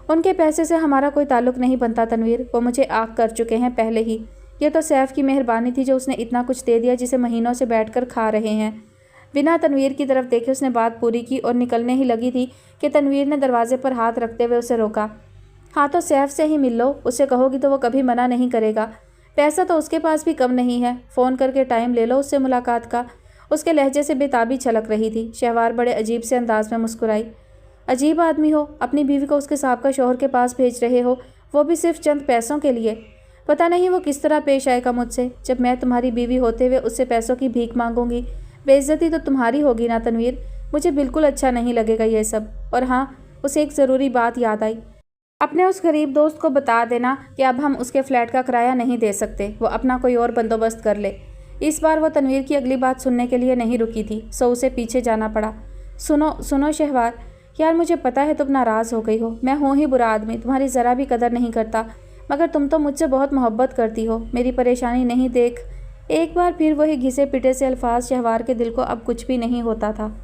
उनके पैसे से हमारा कोई ताल्लुक़ नहीं बनता तनवीर। वो मुझे आग कर चुके हैं पहले ही। ये तो सैफ की मेहरबानी थी जो उसने इतना कुछ दे दिया जिसे महीनों से बैठकर खा रहे हैं। बिना तनवीर की तरफ देखे उसने बात पूरी की और निकलने ही लगी थी कि तनवीर ने दरवाजे पर हाथ रखते हुए उसे रोका। हाँ तो सैफ से ही मिल लो, उससे कहोगी तो वो कभी मना नहीं करेगा। पैसा तो उसके पास भी कम नहीं है। फ़ोन करके टाइम ले लो उससे मुलाकात का। उसके लहजे से बेताबी छलक रही थी। शहवार बड़े अजीब से अंदाज में मुस्कुराई। अजीब आदमी हो, अपनी बीवी को उसके साहब का शौहर के पास भेज रहे हो, वो भी सिर्फ चंद पैसों के लिए। पता नहीं वो किस तरह पेश आएगा मुझसे जब मैं तुम्हारी बीवी होते हुए उससे पैसों की भीख मांगूंगी। बेइज्जती तो तुम्हारी होगी ना तनवीर। मुझे बिल्कुल अच्छा नहीं लगेगा ये सब। और हाँ, उसे एक ज़रूरी बात याद आई। अपने उस गरीब दोस्त को बता देना कि अब हम उसके फ्लैट का किराया नहीं दे सकते। वो अपना कोई और बंदोबस्त कर ले। इस बार वो तनवीर की अगली बात सुनने के लिए नहीं रुकी थी, सो उसे पीछे जाना पड़ा। सुनो शहवार, यार मुझे पता है तुम नाराज़ हो गई हो। मैं हूँ ही बुरा आदमी, तुम्हारी ज़रा भी कदर नहीं करता, मगर तुम तो मुझसे बहुत मोहब्बत करती हो। मेरी परेशानी नहीं देख। एक बार फिर वही घिसे पिटे से अल्फाज। शहवार के दिल को अब कुछ भी नहीं होता था।